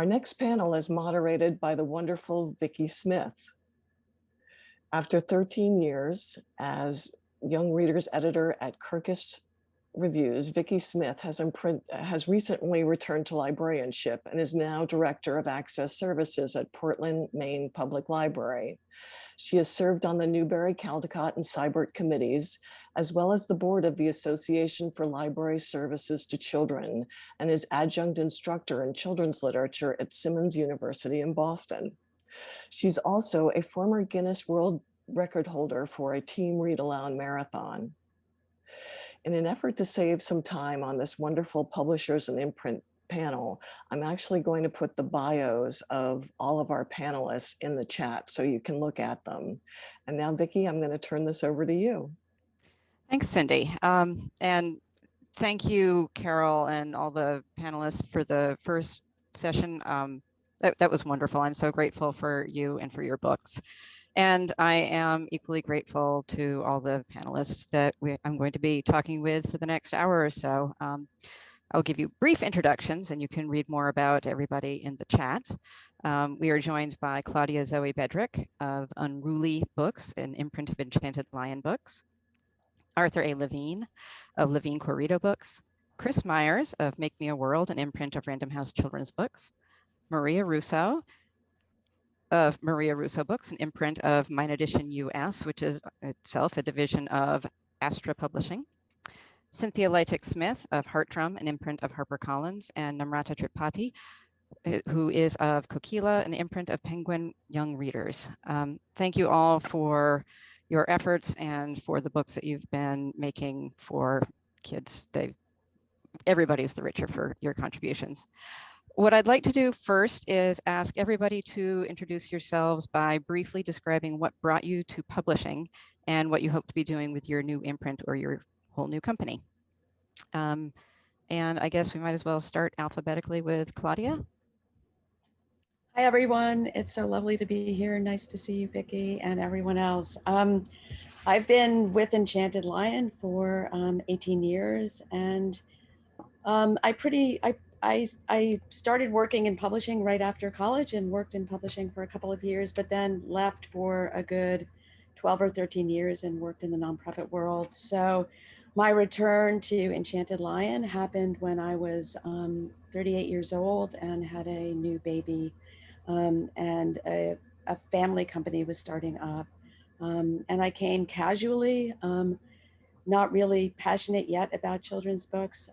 Our next panel is moderated by the wonderful Vicki Smith. After 13 years as Young Readers editor at Kirkus Reviews, Vicki Smith has recently returned to librarianship and is now Director of Access Services at Portland, Maine Public Library. She has served on the Newberry, Caldecott, and Seibert committees, as well as the board of the Association for Library Services to Children, and is adjunct instructor in children's literature at Simmons University in Boston. She's also a former Guinness World Record holder for a team read-aloud marathon. In an effort to save some time on this wonderful publishers and imprint panel, I'm actually going to put the bios of all of our panelists in the chat so you can look at them. And now, Vicki, I'm going to turn this over to you. Thanks, Cindy. And thank you, Carol, and all the panelists for the first session. That was wonderful. I'm so grateful for you and for your books. And I am equally grateful to all the panelists that I'm going to be talking with for the next hour or so. I'll give you brief introductions and you can read more about everybody in the chat. We are joined by Claudia Zoe Bedrick of Unruly Books, an imprint of Enchanted Lion Books. Arthur A. Levine of Levine Querido Books. Chris Myers of Make Me a World, an imprint of Random House Children's Books. Maria Russo of Maria Russo Books, an imprint of mineditionUS, which is itself a division of Astra Publishing. Cynthia Leitich Smith of Heartdrum, an imprint of HarperCollins, and Namrata Tripathi, who is of Kokila, an imprint of Penguin Young Readers. Thank you all for your efforts and for the books that you've been making for kids. Everybody's the richer for your contributions. What I'd like to do first is ask everybody to introduce yourselves by briefly describing what brought you to publishing and what you hope to be doing with your new imprint or your whole new company. And I guess we might as well start alphabetically with Claudia. Hi, everyone. It's so lovely to be here. Nice to see you, Vicki, and everyone else. I've been with Enchanted Lion for 18 years, and I started working in publishing right after college and worked in publishing for a couple of years, but then left for a good 12 or 13 years and worked in the nonprofit world. So my return to Enchanted Lion happened when I was 38 years old and had a new baby, and a family company was starting up. And I came casually, not really passionate yet about children's books,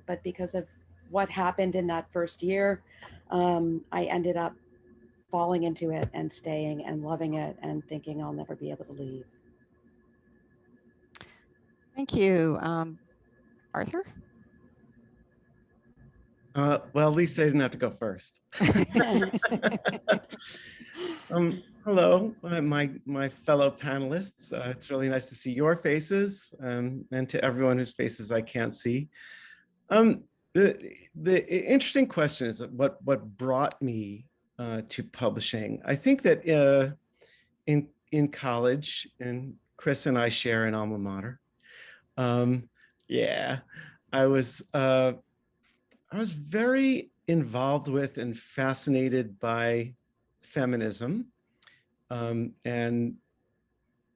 but because of what happened in that first year, I ended up falling into it and staying and loving it and thinking I'll never be able to leave. Thank you. Arthur? Well, at least I didn't have to go first. Hello, my fellow panelists. It's really nice to see your faces, and to everyone whose faces I can't see. The interesting question is what brought me to publishing. I think that in college, and Chris and I share an alma mater. Yeah, I was very involved with and fascinated by feminism and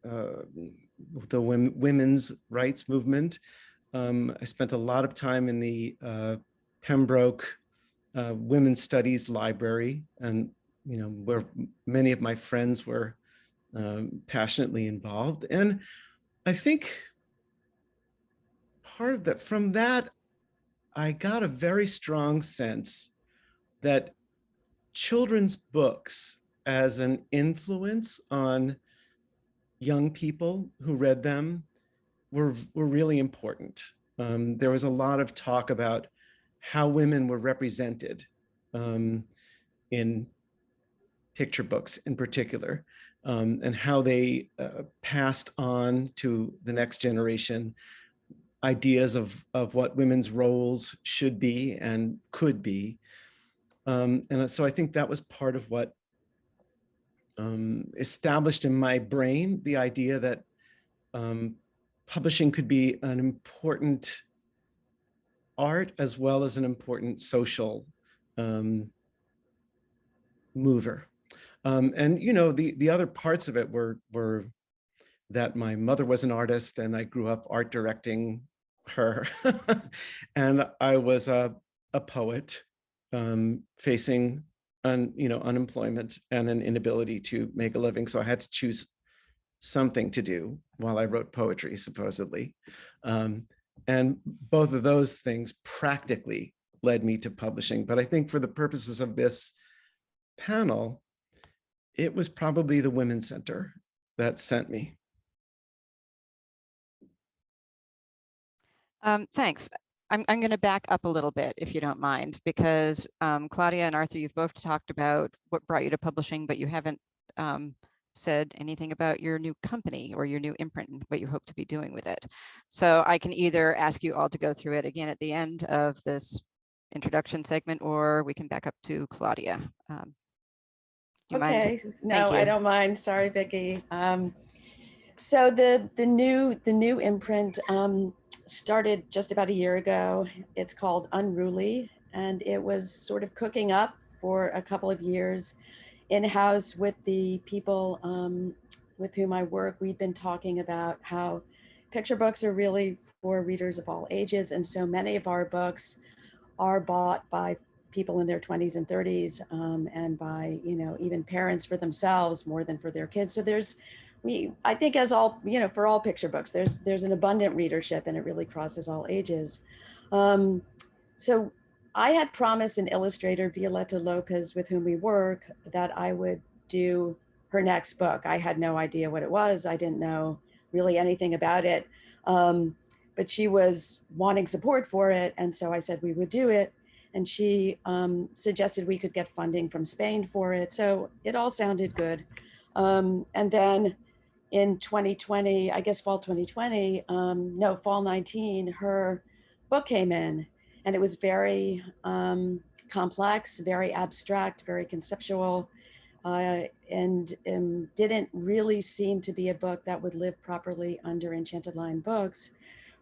the women's rights movement. I spent a lot of time in the Pembroke Women's Studies Library, and where many of my friends were passionately involved. And I think part of that, from that, I got a very strong sense that children's books as an influence on young people who read them were really important. There was a lot of talk about how women were represented in picture books in particular, and how they passed on to the next generation ideas of what women's roles should be and could be. And so I think that was part of what established in my brain the idea that publishing could be an important art as well as an important social mover. And you know, the other parts of it were that my mother was an artist and I grew up art directing her. And I was a poet facing unemployment and an inability to make a living. So I had to choose something to do while I wrote poetry, supposedly. And both of those things practically led me to publishing. But I think for the purposes of this panel, it was probably the Women's Center that sent me. Thanks. I'm going to back up a little bit, if you don't mind, because Claudia and Arthur, you've both talked about what brought you to publishing, but you haven't said anything about your new company or your new imprint and what you hope to be doing with it. So I can either ask you all to go through it again at the end of this introduction segment, or we can back up to Claudia. Do you mind? No, I don't mind. Sorry, Vicki. So the new imprint started just about a year ago. It's called Unruly, and it was sort of cooking up for a couple of years in-house with the people with whom I work. We've been talking about how picture books are really for readers of all ages, and so many of our books are bought by people in their 20s and 30s, and by even parents for themselves more than for their kids. So I think as all, for all picture books, there's an abundant readership, and it really crosses all ages. So I had promised an illustrator, Violeta Lopez, with whom we work, that I would do her next book. I had no idea what it was. I didn't know really anything about it. But she was wanting support for it. And so I said we would do it. And she suggested we could get funding from Spain for it. So it all sounded good. And then in 2020, I guess fall 2020, no, fall 19, her book came in, and it was very complex, very abstract, very conceptual, and didn't really seem to be a book that would live properly under Enchanted Lion Books,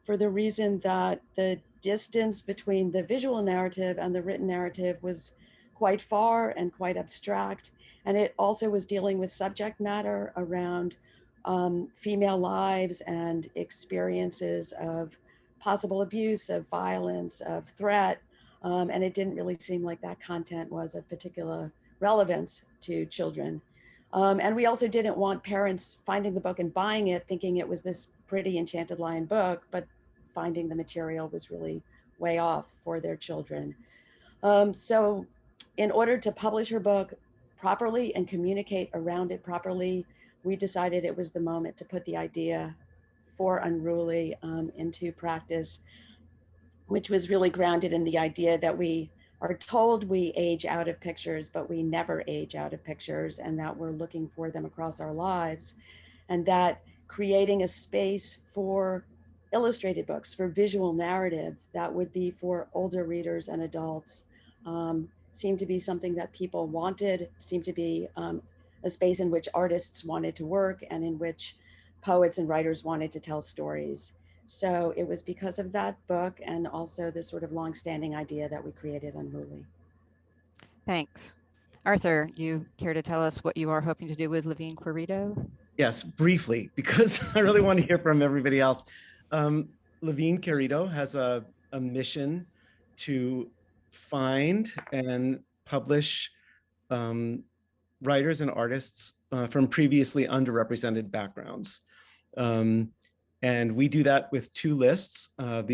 for the reason that the distance between the visual narrative and the written narrative was quite far and quite abstract. And it also was dealing with subject matter around female lives and experiences of possible abuse, of violence, of threat. And it didn't really seem like that content was of particular relevance to children. And we also didn't want parents finding the book and buying it thinking it was this pretty Enchanted Lion book, but finding the material was really way off for their children. So in order to publish her book properly and communicate around it properly, we decided it was the moment to put the idea for Unruly into practice, which was really grounded in the idea that we are told we age out of pictures, but we never age out of pictures, and that we're looking for them across our lives. And that creating a space for illustrated books, for visual narrative that would be for older readers and adults, seemed to be something that people wanted, seemed to be a space in which artists wanted to work and in which poets and writers wanted to tell stories. So it was because of that book and also this sort of long-standing idea that we created Unruly. Thanks. Arthur, you care to tell us what you are hoping to do with Levine Querido? Yes, briefly, because I really want to hear from everybody else. Levine Querido has a mission to find and publish writers and artists from previously underrepresented backgrounds. And we do that with two lists, a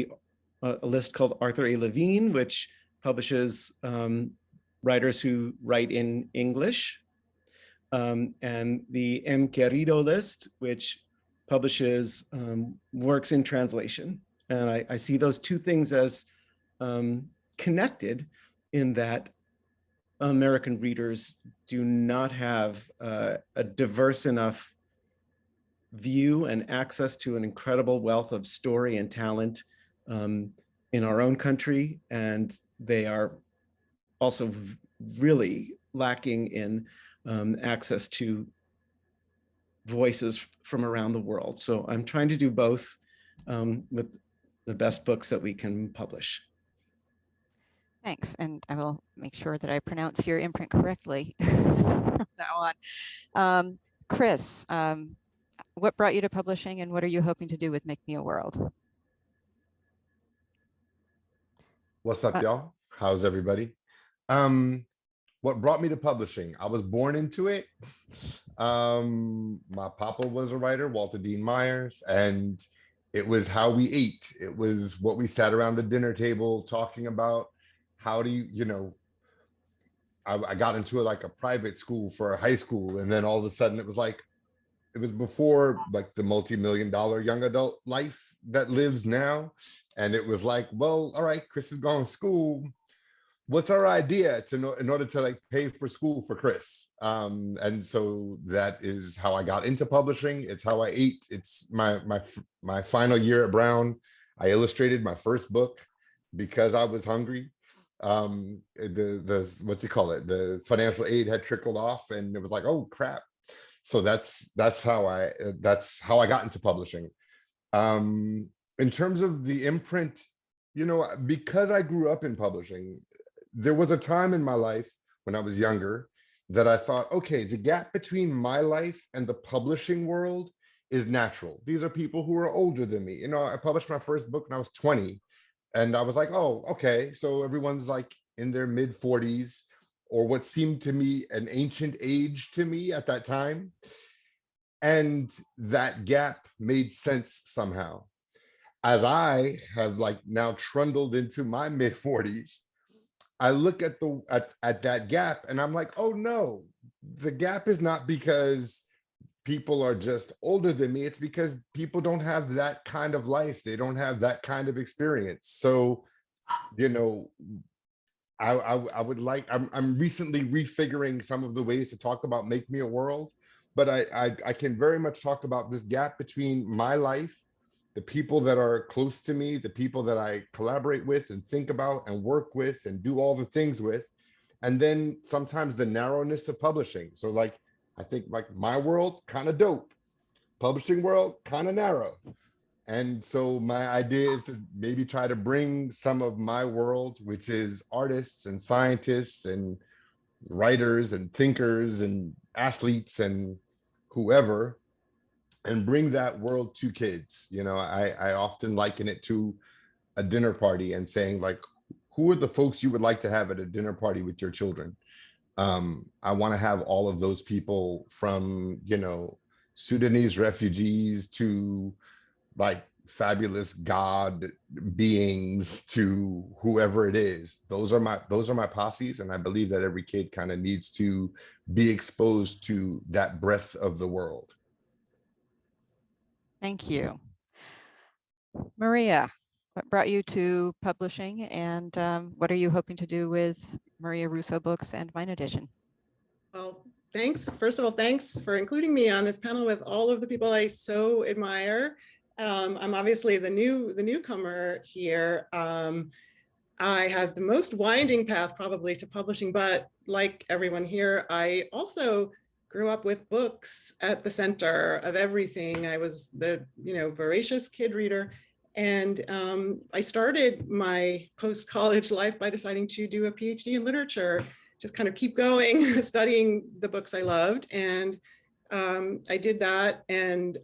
list called Arthur A. Levine, which publishes writers who write in English, and the Querido list, which publishes works in translation. And I see those two things as connected in that American readers do not have a diverse enough view and access to an incredible wealth of story and talent in our own country. And they are also really lacking in access to voices from around the world. So I'm trying to do both with the best books that we can publish. Thanks, and I will make sure that I pronounce your imprint correctly from now on. Chris, what brought you to publishing, and what are you hoping to do with Make Me a World? What's up, y'all? How's everybody? What brought me to publishing? I was born into it. My papa was a writer, Walter Dean Myers, and it was how we ate. It was what we sat around the dinner table talking about. How do you, I got into like a private school for a high school, and then all of a sudden it was like, it was before like the multi-million-dollar young adult life that lives now. And it was like, well, all right, Chris is going to school. What's our idea to know in order to like pay for school for Chris? And so that is how I got into publishing. It's how I ate. It's my final year at Brown. I illustrated my first book because I was hungry. The what's you call it? The financial aid had trickled off, and it was like, oh crap. So that's how I got into publishing. In terms of the imprint, because I grew up in publishing, there was a time in my life when I was younger that I thought, okay, the gap between my life and the publishing world is natural. These are people who are older than me. I published my first book when I was 20, and I was like, oh, okay, so everyone's like in their mid 40s, or what seemed to me an ancient age to me at that time. And that gap made sense somehow. As I have like now trundled into my mid 40s, I look at that gap and I'm like, oh no, the gap is not because people are just older than me. It's because people don't have that kind of life. They don't have that kind of experience. So, I would like, I'm recently refiguring some of the ways to talk about Make Me a World, but I can very much talk about this gap between my life, the people that are close to me, the people that I collaborate with and think about and work with and do all the things with, and then sometimes the narrowness of publishing. So like, I think like my world, kind of dope, publishing world, kind of narrow. And so my idea is to maybe try to bring some of my world, which is artists and scientists and writers and thinkers and athletes and whoever, and bring that world to kids. I often liken it to a dinner party and saying like, who are the folks you would like to have at a dinner party with your children? I want to have all of those people from, Sudanese refugees to like fabulous God beings to whoever it is. Those are my posses, and I believe that every kid kind of needs to be exposed to that breadth of the world. Thank you. Maria, what brought you to publishing, and what are you hoping to do with Maria Russo Books and Mine Edition? Well, thanks. First of all, thanks for including me on this panel with all of the people I so admire. I'm obviously the newcomer here. I have the most winding path probably to publishing, but like everyone here, I also grew up with books at the center of everything. I was the voracious kid reader, and I started my post-college life by deciding to do a PhD in literature, just kind of keep going, studying the books I loved, and I did that and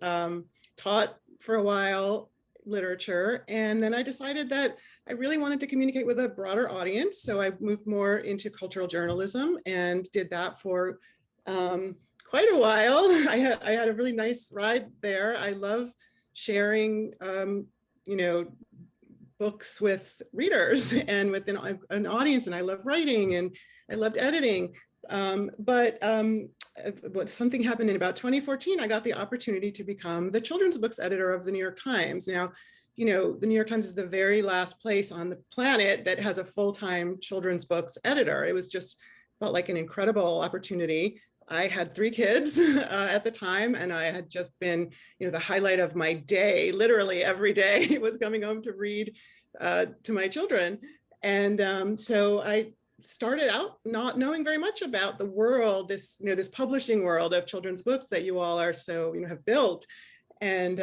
taught for a while literature. And then I decided that I really wanted to communicate with a broader audience. So I moved more into cultural journalism and did that for quite a while. I had a really nice ride there. I love sharing, books with readers and with an audience, and I love writing and I loved editing. But something happened in about 2014. I got the opportunity to become the children's books editor of the New York Times. Now, the New York Times is the very last place on the planet that has a full-time children's books editor. It was just felt like an incredible opportunity. I had 3 kids at the time, and I had just been, the highlight of my day, literally every day was coming home to read to my children. And so I started out not knowing very much about the world, this publishing world of children's books that you all are so, have built. And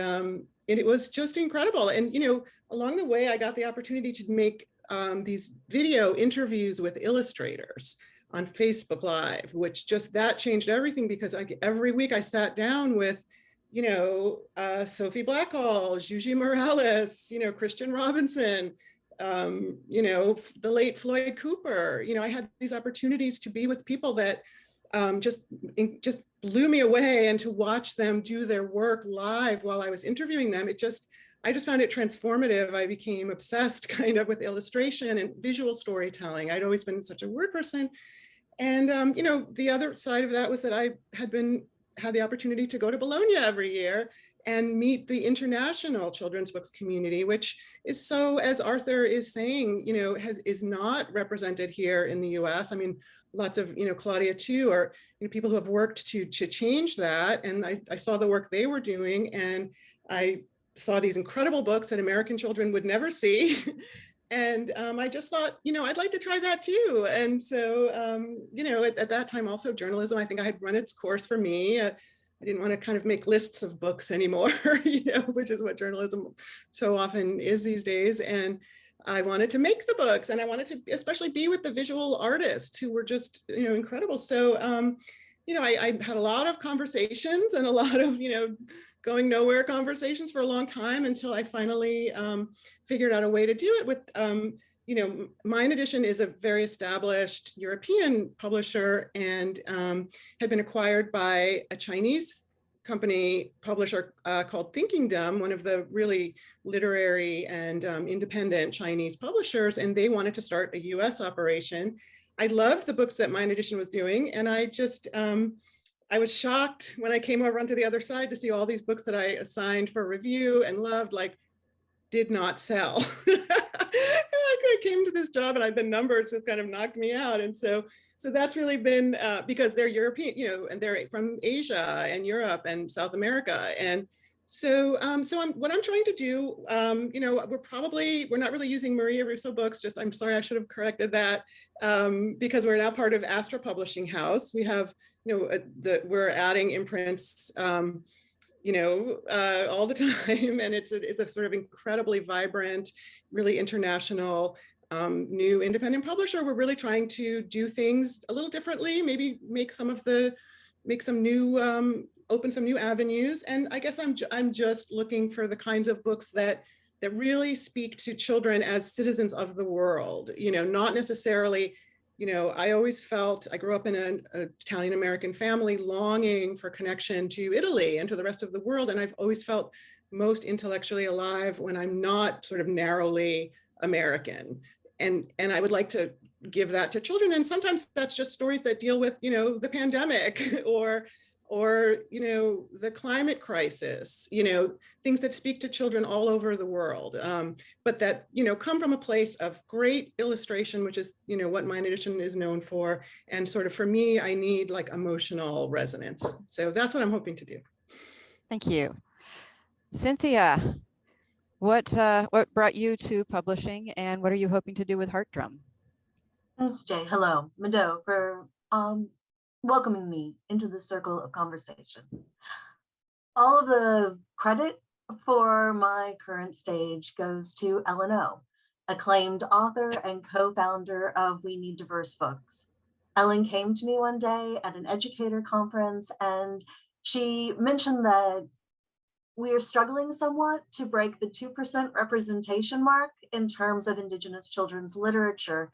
it was just incredible. And, along the way, I got the opportunity to make these video interviews with illustrators on Facebook Live, which just that changed everything, because every week I sat down with, you know, Sophie Blackhall, Juji Morales, you know, Christian Robinson, you know, the late Floyd Cooper. You know, I had these opportunities to be with people that just blew me away, and to watch them do their work live while I was interviewing them. I just found it transformative. I became obsessed kind of with illustration and visual storytelling. I'd always been such a word person. And, you know, the other side of that was that I had the opportunity to go to Bologna every year and meet the international children's books community, which is so, as Arthur is saying, you know, is not represented here in the US. I mean, lots of, you know, Claudia too, or, you know, people who have worked to change that. And I saw the work they were doing, and I saw these incredible books that American children would never see. And I just thought, you know, I'd like to try that too. And so, you know, at that time also journalism, I think I had run its course for me. I didn't want to kind of make lists of books anymore, you know, which is what journalism so often is these days. And I wanted to make the books, and I wanted to especially be with the visual artists who were just, you know, incredible. So, you know, I had a lot of conversations and a lot of, you know, going nowhere conversations for a long time, until I finally figured out a way to do it with, you know, Mind Edition is a very established European publisher, and had been acquired by a Chinese publisher called Thinkingdom, one of the really literary and independent Chinese publishers, and they wanted to start a US operation. I loved the books that Mind Edition was doing, and I just, I was shocked when I came over onto the other side to see all these books that I assigned for review and loved, like, did not sell. I came to this job, and the numbers just kind of knocked me out. And so that's really been because they're European, you know, and they're from Asia and Europe and South America. And so, what I'm trying to do, you know, we're not really using Maria Russo books. Just, I'm sorry, I should have corrected that, because we're now part of Astra Publishing House. We have, you know, we're adding imprints, you know, all the time, and it's a sort of incredibly vibrant, really international, new independent publisher. We're really trying to do things a little differently, maybe open some new avenues. And I guess I'm just looking for the kinds of books that really speak to children as citizens of the world, you know, not necessarily, you know, I always felt, I grew up in an Italian-American family, longing for connection to Italy and to the rest of the world. And I've always felt most intellectually alive when I'm not sort of narrowly American. And I would like to give that to children. And sometimes that's just stories that deal with, you know, the pandemic or, you know, the climate crisis, you know, things that speak to children all over the world, but that, you know, come from a place of great illustration, which is, you know, what Mind Edition is known for. And sort of, for me, I need like emotional resonance. So that's what I'm hoping to do. Thank you. Cynthia, what brought you to publishing, and what are you hoping to do with Heartdrum? Thanks, Jay. Hello, Mado, for welcoming me into the circle of conversation. All of the credit for my current stage goes to Ellen O, acclaimed author and co-founder of We Need Diverse Books. Ellen came to me one day at an educator conference, and she mentioned that we are struggling somewhat to break the 2% representation mark in terms of Indigenous children's literature.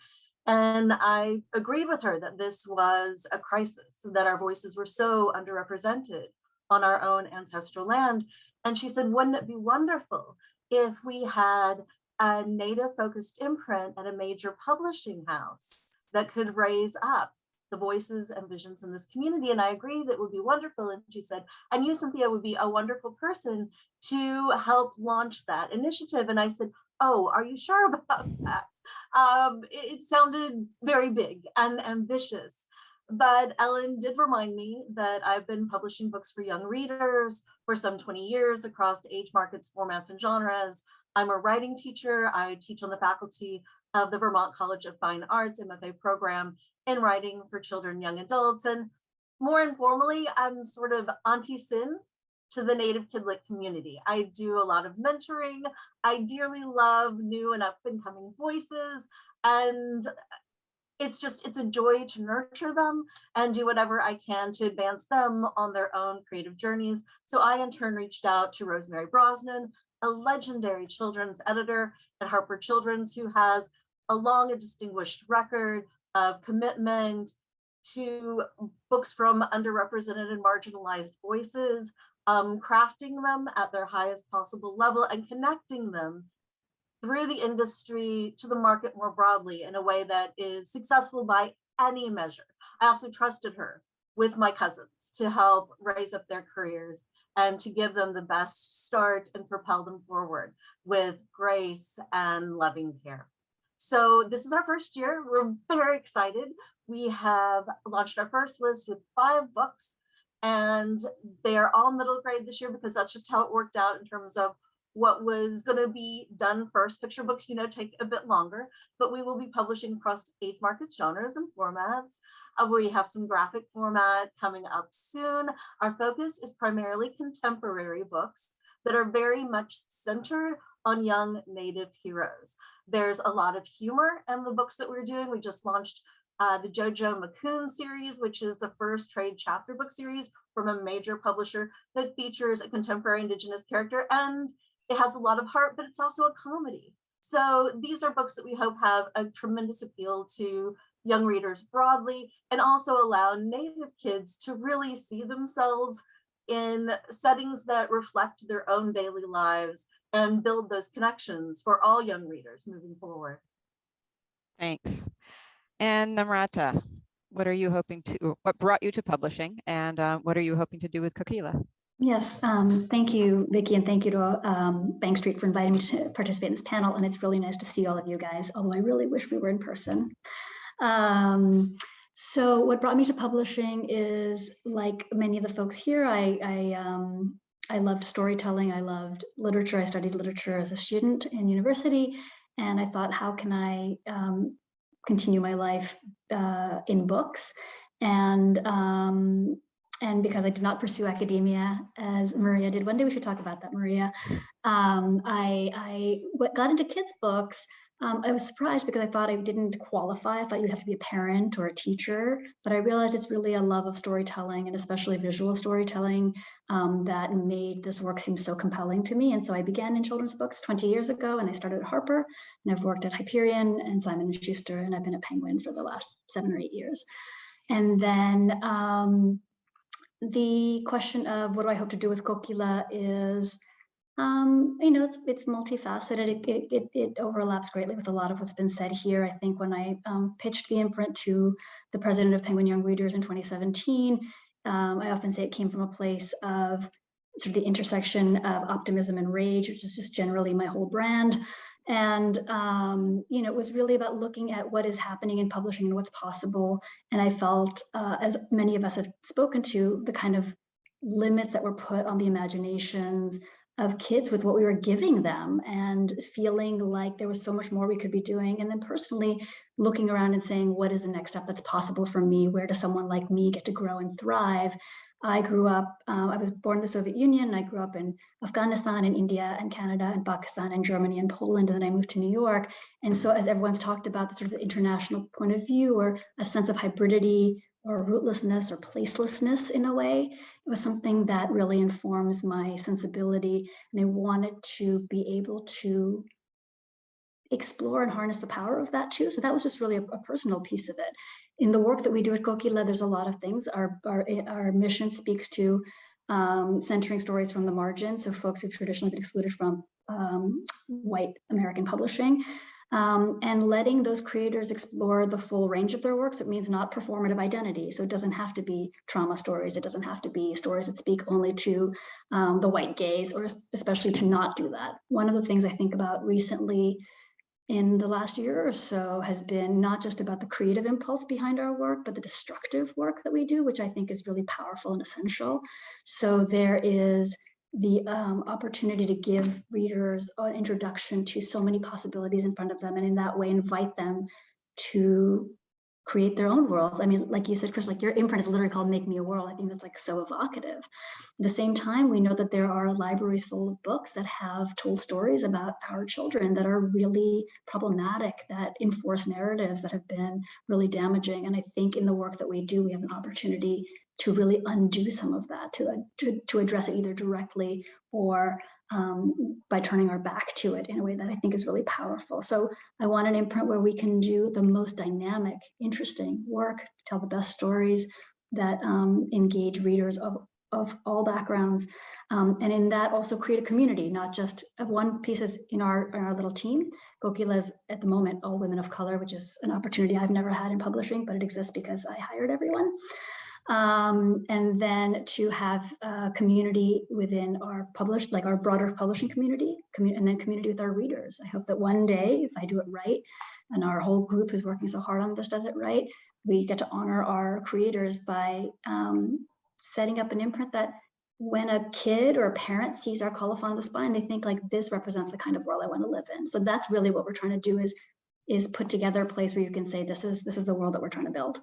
And I agreed with her that this was a crisis, that our voices were so underrepresented on our own ancestral land. And she said, wouldn't it be wonderful if we had a Native-focused imprint at a major publishing house that could raise up the voices and visions in this community? And I agreed it would be wonderful. And she said, and you, Cynthia, would be a wonderful person to help launch that initiative. And I said, oh, are you sure about that? It sounded very big and ambitious, but Ellen did remind me that I've been publishing books for young readers for some 20 years across age markets, formats, and genres. I'm a writing teacher. I teach on the faculty of the Vermont College of Fine Arts MFA program in writing for children, young adults, and more informally, I'm sort of Auntie Sin to the Native Kidlit community. I do a lot of mentoring. I dearly love new and up and coming voices, and it's a joy to nurture them and do whatever I can to advance them on their own creative journeys. So I in turn reached out to Rosemary Brosnan, a legendary children's editor at Harper Children's, who has a long and distinguished record of commitment to books from underrepresented and marginalized voices, crafting them at their highest possible level and connecting them through the industry to the market more broadly in a way that is successful by any measure. I also trusted her with my cousins to help raise up their careers and to give them the best start and propel them forward with grace and loving care. So this is our first year. We're very excited. We have launched our first list with 5 books, and they are all middle grade this year because that's just how it worked out in terms of what was going to be done first. Picture books, take a bit longer, but we will be publishing across 8 market genres and formats. We have some graphic format coming up soon. Our focus is primarily contemporary books that are very much centered on young Native heroes. There's a lot of humor in the books that we're doing. We just launched the Jojo Mccoon series, which is the first trade chapter book series from a major publisher that features a contemporary Indigenous character, and it has a lot of heart, but it's also a comedy. So these are books that we hope have a tremendous appeal to young readers broadly, and also allow Native kids to really see themselves in settings that reflect their own daily lives and build those connections for all young readers moving forward. Thanks. And Namrata, what brought you to publishing, and what are you hoping to do with Kokila? Yes, thank you, Vicky, and thank you to Bank Street for inviting me to participate in this panel. And it's really nice to see all of you guys, although I really wish we were in person. So what brought me to publishing is, like many of the folks here, I loved storytelling. I loved literature. I studied literature as a student in university, and I thought, how can I continue my life in books? And because I did not pursue academia as Maria did, one day we should talk about that, Maria. I got into kids' books. I was surprised because I thought I didn't qualify. I thought you'd have to be a parent or a teacher, but I realized it's really a love of storytelling, and especially visual storytelling, that made this work seem so compelling to me. And so I began in children's books 20 years ago, and I started at Harper, and I've worked at Hyperion and Simon & Schuster, and I've been at Penguin for the last 7 or 8 years. And then the question of what do I hope to do with Kokila is, it's multifaceted. It overlaps greatly with a lot of what's been said here. I think when I pitched the imprint to the president of Penguin Young Readers in 2017, I often say it came from a place of sort of the intersection of optimism and rage, which is just generally my whole brand. And, it was really about looking at what is happening in publishing and what's possible. And I felt, as many of us have spoken to, the kind of limits that were put on the imaginations of kids with what we were giving them, and feeling like there was so much more we could be doing. And then personally looking around and saying, what is the next step that's possible for me? Where does someone like me get to grow and thrive? I grew up, I was born in the Soviet Union. I grew up in Afghanistan and India and Canada and Pakistan and Germany and Poland, and then I moved to New York. And so as everyone's talked about the sort of international point of view, or a sense of hybridity or rootlessness or placelessness in a way, it was something that really informs my sensibility. And I wanted to be able to explore and harness the power of that too. So that was just really a personal piece of it. In the work that we do at Kokila, there's a lot of things. Our mission speaks to centering stories from the margins, so folks who've traditionally been excluded from white American publishing, and letting those creators explore the full range of their works. It means not performative identity. So it doesn't have to be trauma stories. It doesn't have to be stories that speak only to the white gaze, or especially to not do that. One of the things I think about recently in the last year or so has been not just about the creative impulse behind our work, but the destructive work that we do, which I think is really powerful and essential. So there is the opportunity to give readers an introduction to so many possibilities in front of them, and in that way invite them to create their own worlds. I mean, like you said, Chris, like your imprint is literally called Make Me a World. I think that's like so evocative. At the same time, we know that there are libraries full of books that have told stories about our children that are really problematic, that enforce narratives that have been really damaging. And I think in the work that we do, we have an opportunity to really undo some of that, to address it either directly or by turning our back to it in a way that I think is really powerful. So I want an imprint where we can do the most dynamic, interesting work, tell the best stories that engage readers of all backgrounds. And in that also create a community, not just one piece is in our little team. Kokila is at the moment all women of color, which is an opportunity I've never had in publishing, but it exists because I hired everyone. And then to have a community within our our broader publishing community, and then community with our readers. I hope that one day, if I do it right, and our whole group who's working so hard on this does it right, we get to honor our creators by setting up an imprint that when a kid or a parent sees our colophon on the spine, they think like this represents the kind of world I want to live in. So that's really what we're trying to do is put together a place where you can say, this is the world that we're trying to build.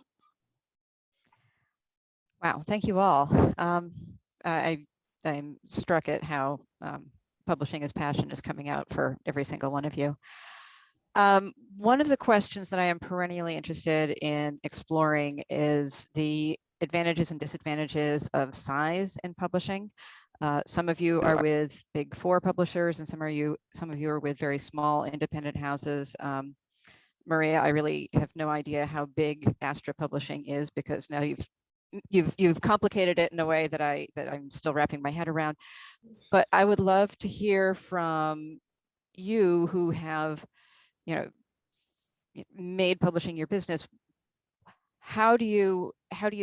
Wow, thank you all. I'm struck at how publishing as passion is coming out for every single one of you. One of the questions that I am perennially interested in exploring is the advantages and disadvantages of size in publishing. Some of you are with big four publishers, and some of you are with very small independent houses. Maria, I really have no idea how big Astra Publishing is, because now you've complicated it in a way that I'm still wrapping my head around. But I would love to hear from you who have, made publishing your business. How do you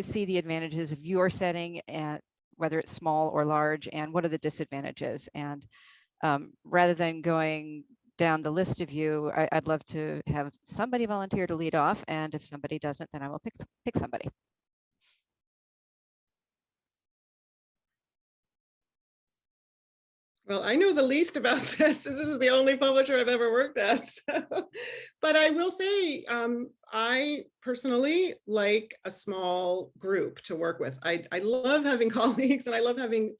see the advantages of your setting, and whether it's small or large, and what are the disadvantages? And rather than going down the list of you, I'd love to have somebody volunteer to lead off, and if somebody doesn't, then I will pick somebody. Well, I know the least about this. This is the only publisher I've ever worked at. So. But I will say, I personally like a small group to work with. I love having colleagues, and I love having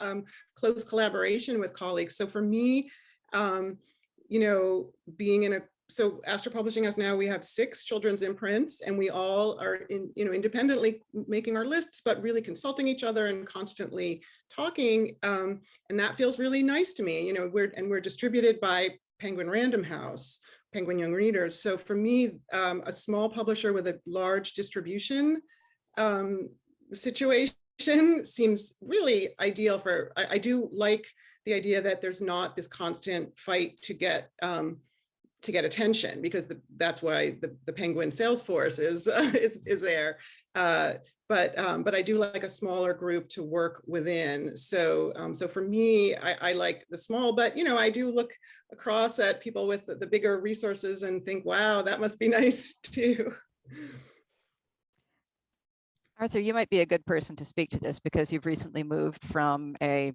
close collaboration with colleagues. So for me, being in so Astra Publishing House now, we have 6 children's imprints, and we all are independently making our lists, but really consulting each other and constantly talking. And that feels really nice to me. We're distributed by Penguin Random House, Penguin Young Readers. So for me, a small publisher with a large distribution situation seems really ideal for. I do like the idea that there's not this constant fight to get attention, because that's why the Penguin sales force is there. But I do like a smaller group to work within. So for me, I like the small, but I do look across at people with the bigger resources and think, wow, that must be nice too. Arthur, you might be a good person to speak to this, because you've recently moved from a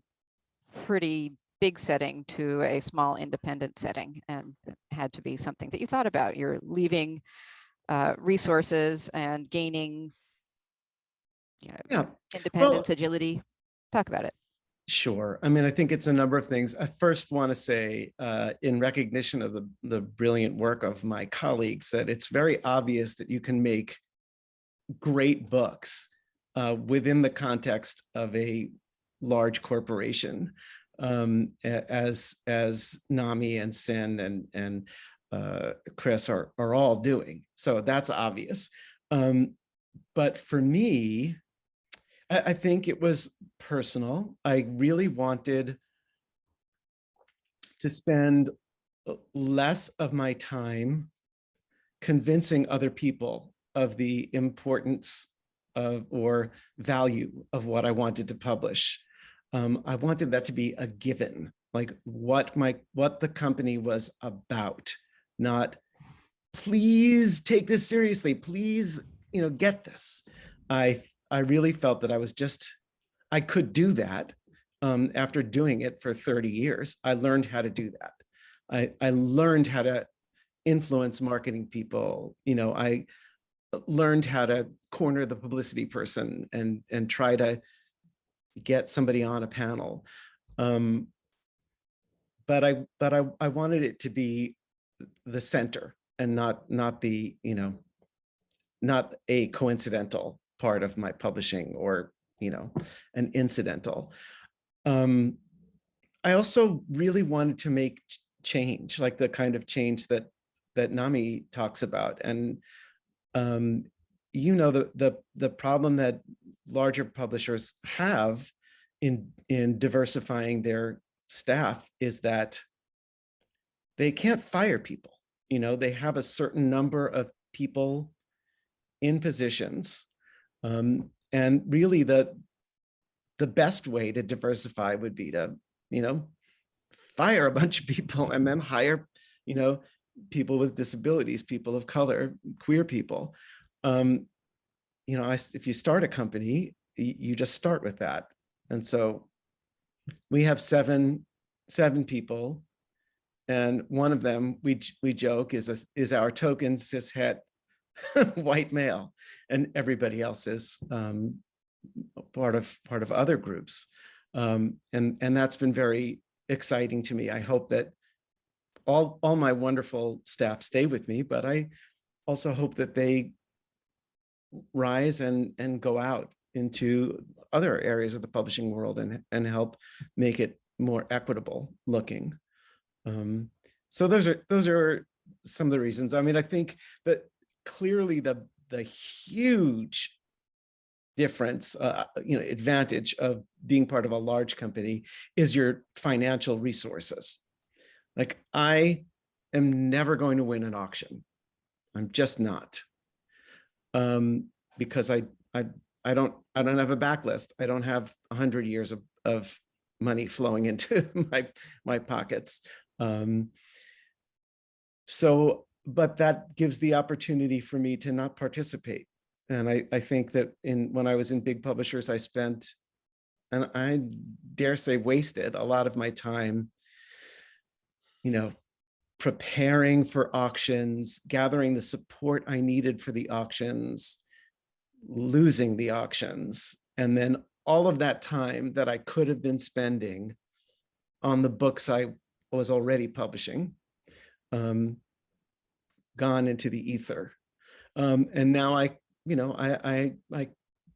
pretty big setting to a small independent setting, and it had to be something that you thought about. You're leaving resources and gaining independence, agility. Talk about it. Sure. I mean, I think it's a number of things. I first want to say, in recognition of the brilliant work of my colleagues, that it's very obvious that you can make great books within the context of a large corporation, as Nami and Sin and Chris are all doing. So that's obvious. But for me, I think it was personal. I really wanted to spend less of my time convincing other people of the importance of or value of what I wanted to publish. I wanted that to be a given, like what the company was about, not please take this seriously, please, get this. I really felt that I could do that. After doing it for 30 years, I learned how to do that. I learned how to influence marketing people. learned how to corner the publicity person and try to get somebody on a panel. But I wanted it to be the center and not the, you know, not a coincidental part of my publishing or, you know, an incidental. I also really wanted to make change, like the kind of change that Nami talks about. And you know, the problem that larger publishers have in diversifying their staff is that they can't fire people. You know, they have a certain number of people in positions. And really the best way to diversify would be to, you know, fire a bunch of people and then hire, you know, people with disabilities, people of color, queer people. You know, if you start a company, you just start with that. And so we have seven people, and one of them we joke is our token cishet white male, and everybody else is part of other groups. And that's been very exciting to me. I hope that all my wonderful staff stay with me, but I also hope that they rise and go out into other areas of the publishing world and help make it more equitable looking. So those are some of the reasons. I mean, I think that clearly the huge difference, you know, advantage of being part of a large company is your financial resources. Like, I am never going to win an auction. I'm just not, because I don't have a backlist. I don't have 100 years of money flowing into my pockets. So, but that gives the opportunity for me to not participate. And I think that when I was in big publishers, I spent, and I dare say wasted, a lot of my time, you know, preparing for auctions, gathering the support I needed for the auctions, losing the auctions, and then all of that time that I could have been spending on the books I was already publishing, gone into the ether. And now I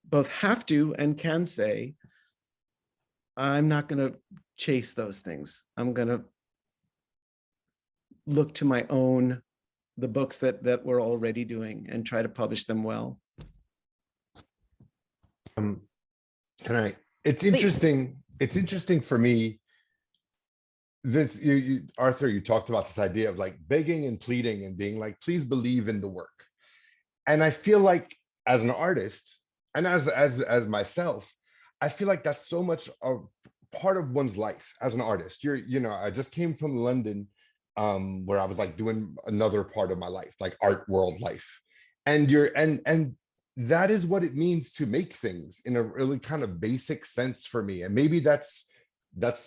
both have to and can say, I'm not going to chase those things. I'm going to look to the books that we're already doing and try to publish them well. It's interesting. It's interesting for me. This, Arthur, you talked about this idea of like begging and pleading and being like, please believe in the work. And I feel like as an artist and as myself, I feel like that's so much a part of one's life as an artist. You know, I just came from London, where I was like doing another part of my life, like art world life. And and that is what it means to make things in a really kind of basic sense for me. And maybe that's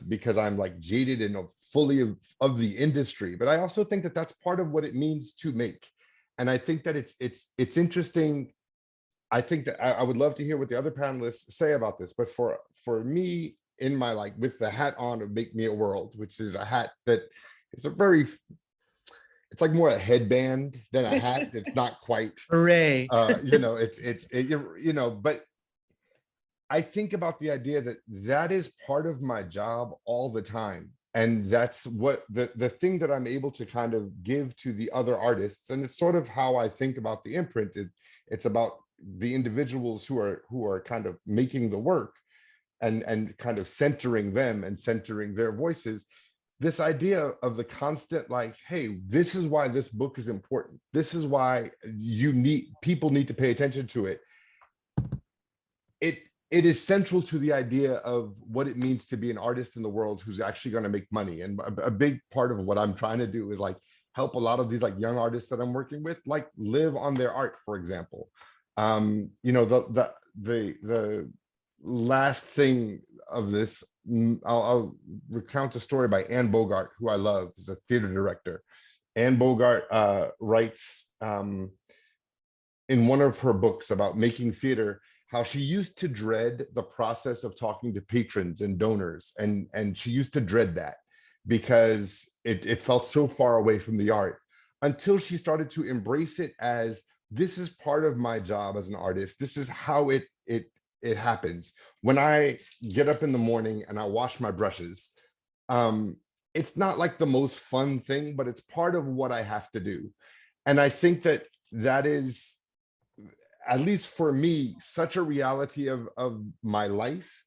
because I'm like jaded and fully of the industry, but I also think that that's part of what it means to make. And I think that it's interesting. I think that I would love to hear what the other panelists say about this, but for me, in my, like, with the hat on of Make Me a World, which is a hat that is it's like more a headband than a hat. It's not quite, Hooray. You know, you know, but I think about the idea that is part of my job all the time. And that's what the thing that I'm able to kind of give to the other artists. And it's sort of how I think about the imprint. It's about the individuals who are kind of making the work and kind of centering them and centering their voices. This idea of the constant, like, hey, this is why this book is important. This is why people need to pay attention to it. It is central to the idea of what it means to be an artist in the world who's actually going to make money. And a big part of what I'm trying to do is like help a lot of these like young artists that I'm working with, like live on their art, for example. You know, the last thing of this, I'll recount a story by Anne Bogart, who I love, is a theater director. Anne Bogart writes in one of her books about making theater, how she used to dread the process of talking to patrons and donors. And she used to dread that because it felt so far away from the art, until she started to embrace it as, this is part of my job as an artist. This is how it happens. When I get up in the morning and I wash my brushes, it's not like the most fun thing, but it's part of what I have to do. And I think that is, at least for me, such a reality of my life,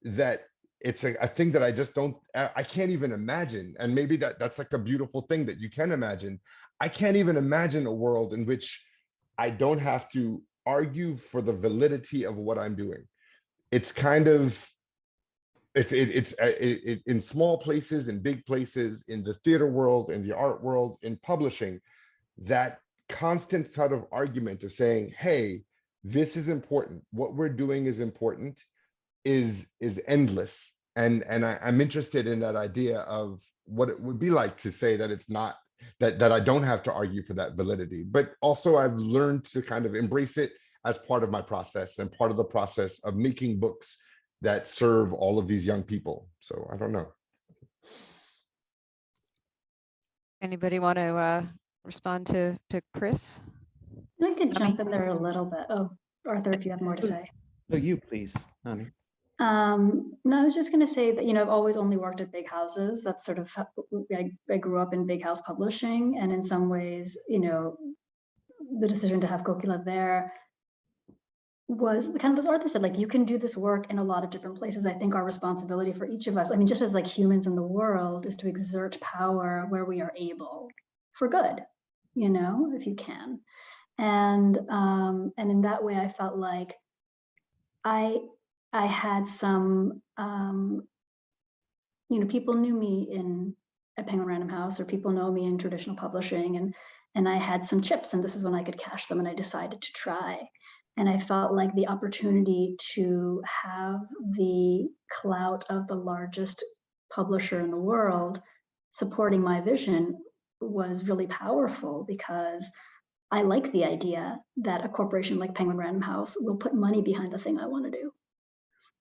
that it's a thing that I just I can't even imagine. And maybe that's like a beautiful thing that you can imagine. I can't even imagine a world in which I don't have to argue for the validity of what I'm doing. It's kind of, it's in small places, in big places, in the theater world, in the art world, in publishing, that constant sort of argument of saying, hey, this is important, what we're doing is important, is endless. And I'm interested in that idea of what it would be like to say that it's not, that I don't have to argue for that validity. But also I've learned to kind of embrace it as part of my process and part of the process of making books that serve all of these young people. So I don't know. Anybody want to respond to Chris? I could jump in there a little bit. Oh, Arthur, if you have more to say. So you, please, honey. No, I was just going to say that, I've always only worked at big houses. That's sort of, I grew up in big house publishing. And in some ways, the decision to have Kokila there was kind of, as Arthur said, like, you can do this work in a lot of different places. I think our responsibility for each of us, I mean, just as like humans in the world, is to exert power where we are able for good, if you can. And in that way, I felt like I had some, people knew me at Penguin Random House, or people know me in traditional publishing, and I had some chips, and this is when I could cash them, and I decided to try. And I felt like the opportunity to have the clout of the largest publisher in the world supporting my vision was really powerful, because I like the idea that a corporation like Penguin Random House will put money behind the thing I want to do,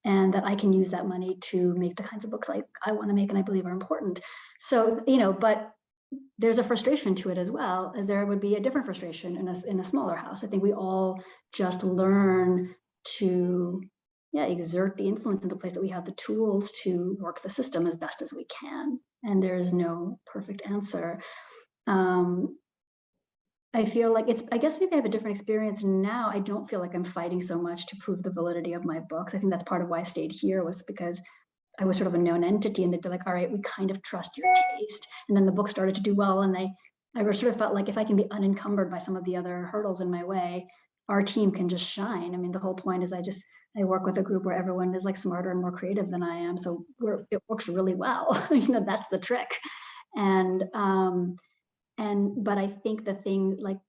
and that I can use that money to make the kinds of books I want to make and I believe are important. So, but there's a frustration to it as well, as there would be a different frustration in a smaller house. I think we all just learn to exert the influence in the place that we have the tools to work the system as best as we can. And there's no perfect answer. I feel like I guess maybe I have a different experience now. I don't feel like I'm fighting so much to prove the validity of my books. I think that's part of why I stayed here, was because I was sort of a known entity, and they'd be like, all right, we kind of trust your taste. And then the book started to do well. And I sort of felt like if I can be unencumbered by some of the other hurdles in my way, our team can just shine. I mean, the whole point is I work with a group where everyone is like smarter and more creative than I am. So it works really well. That's the trick. But I think the thing, like,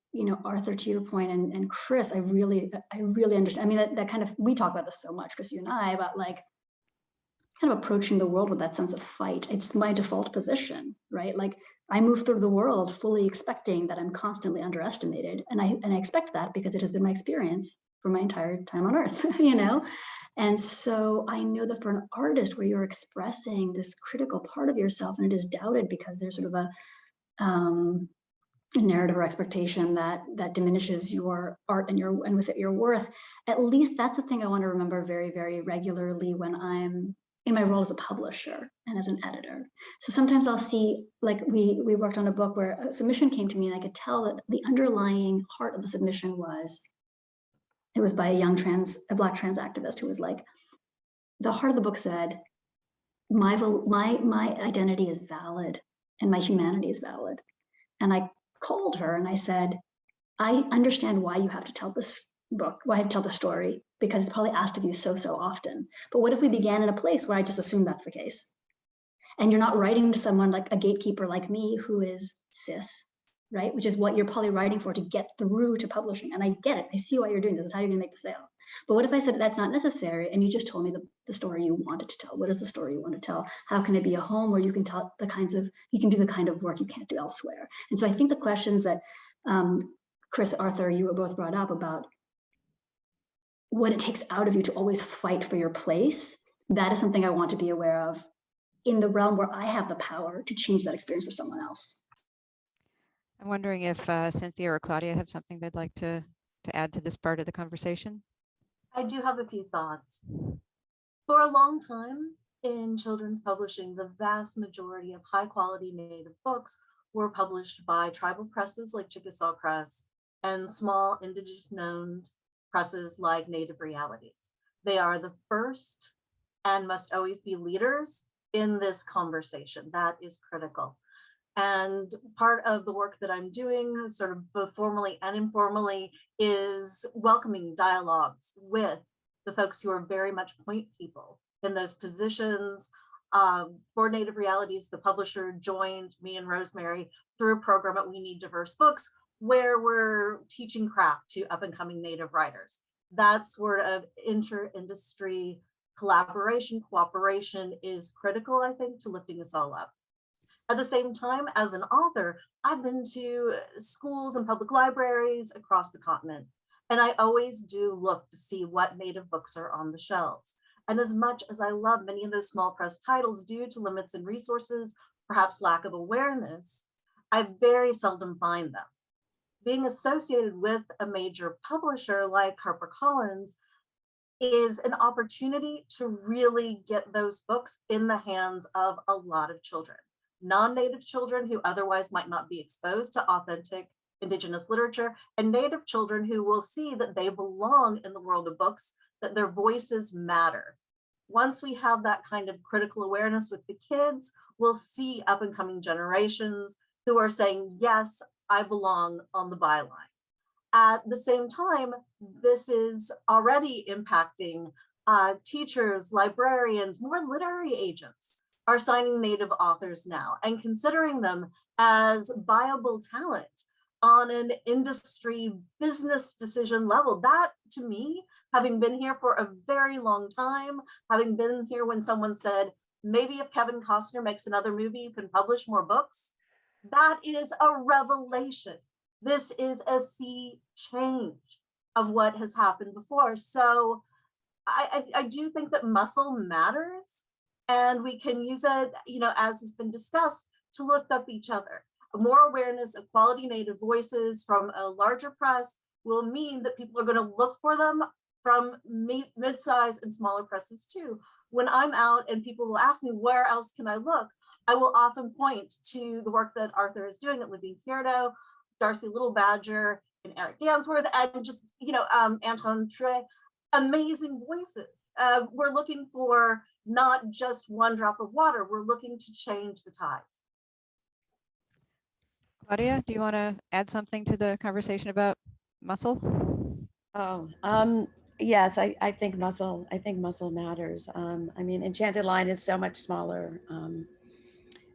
Arthur, to your point, and Chris, I really understand. I mean, that kind of, we talk about this so much, Chris, you and I, about like kind of approaching the world with that sense of fight. It's my default position, right? Like, I move through the world fully expecting that I'm constantly underestimated. And I expect that because it has been my experience for my entire time on earth, And so I know that for an artist where you're expressing this critical part of yourself and it is doubted because there's sort of a narrative or expectation that diminishes your art and with it your worth, at least that's the thing I want to remember very, very regularly when I'm in my role as a publisher and as an editor. So sometimes I'll see, like, we worked on a book where a submission came to me, and I could tell that the underlying heart of the submission was by a Black trans activist who was like, the heart of the book said, my identity is valid and my humanity is valid. And I called her and I said, I understand why you have to tell this book, why I tell the story, because it's probably asked of you so often. But what if we began in a place where I just assume that's the case? And you're not writing to someone like a gatekeeper like me who is cis, right? Which is what you're probably writing for to get through to publishing. And I get it. I see why you're doing this. This is how you're gonna make the sale. But what if I said that's not necessary and you just told me the story you wanted to tell? What is the story you want to tell? How can it be a home where you can tell you can do the kind of work you can't do elsewhere? And so I think the questions that Chris, Arthur, you were both brought up about what it takes out of you to always fight for your place. That is something I want to be aware of in the realm where I have the power to change that experience for someone else. I'm wondering if Cynthia or Claudia have something they'd like to add to this part of the conversation. I do have a few thoughts. For a long time in children's publishing, the vast majority of high quality Native books were published by tribal presses like Chickasaw Press and small indigenous owned presses like Native Realities. They are the first and must always be leaders in this conversation. That is critical. And part of the work that I'm doing, sort of both formally and informally, is welcoming dialogues with the folks who are very much point people in those positions. For Native Realities, the publisher joined me and Rosemary through a program at We Need Diverse Books, where we're teaching craft to up and coming Native writers. That sort of inter-industry collaboration, cooperation is critical, I think, to lifting us all up. At the same time, as an author, I've been to schools and public libraries across the continent, and I always do look to see what Native books are on the shelves. And as much as I love many of those small press titles due to limits in resources, perhaps lack of awareness, I very seldom find them. Being associated with a major publisher like HarperCollins is an opportunity to really get those books in the hands of a lot of children. Non-Native children who otherwise might not be exposed to authentic Indigenous literature, and Native children who will see that they belong in the world of books, that their voices matter. Once we have that kind of critical awareness with the kids, we'll see up and coming generations who are saying, yes, I belong on the byline. At the same time, this is already impacting teachers, librarians, more literary agents are signing Native authors now and considering them as viable talent on an industry business decision level. That, to me, having been here for a very long time, having been here when someone said, maybe if Kevin Costner makes another movie, you can publish more books, that is a revelation. This is a sea change of what has happened before. So I do think that muscle matters, and we can use it, as has been discussed, to lift up each other. More awareness of quality Native voices from a larger press will mean that people are going to look for them from mid-size and smaller presses too. When I'm out and people will ask me, where else can I look? I will often point to the work that Arthur is doing at Levine Querido, Darcy Little Badger, and Eric Gansworth, and just, Anton Trey, amazing voices. We're looking for not just one drop of water, we're looking to change the tides. Claudia, do you want to add something to the conversation about muscle? Oh, yes, I think muscle matters. I mean, Enchanted Line is so much smaller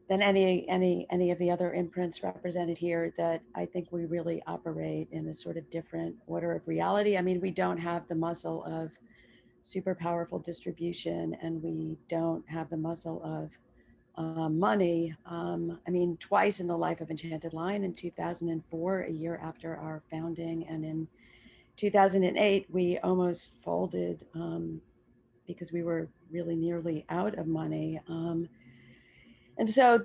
than any of the other imprints represented here, that I think we really operate in a sort of different order of reality. I mean, we don't have the muscle of super powerful distribution, and we don't have the muscle of money. I mean, twice in the life of Enchanted Line, in 2004, a year after our founding, and in 2008, we almost folded because we were really nearly out of money. And so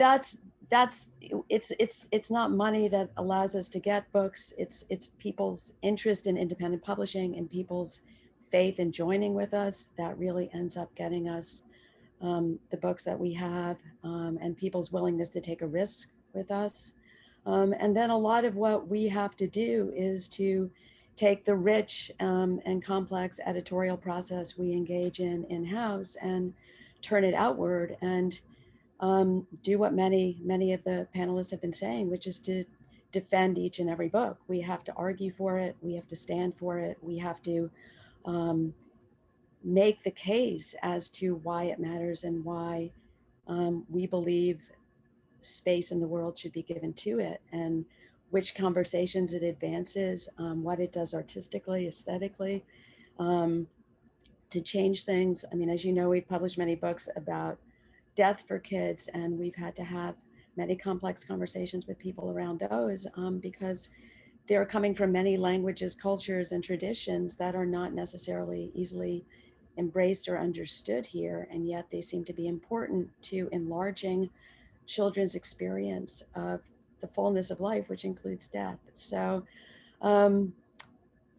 it's not money that allows us to get books. It's people's interest in independent publishing and people's faith in joining with us that really ends up getting us the books that we have, and people's willingness to take a risk with us. And then a lot of what we have to do is to take the rich and complex editorial process we engage in in-house and turn it outward, and do what many of the panelists have been saying, which is to defend each and every book. We have to argue for it. We have to stand for it. We have to make the case as to why it matters and why we believe space in the world should be given to it, and which conversations it advances, what it does artistically, aesthetically, to change things. I mean, as you know, we've published many books about death for kids, and we've had to have many complex conversations with people around those, because they're coming from many languages, cultures, and traditions that are not necessarily easily embraced or understood here, and yet they seem to be important to enlarging children's experience of the fullness of life, which includes death. So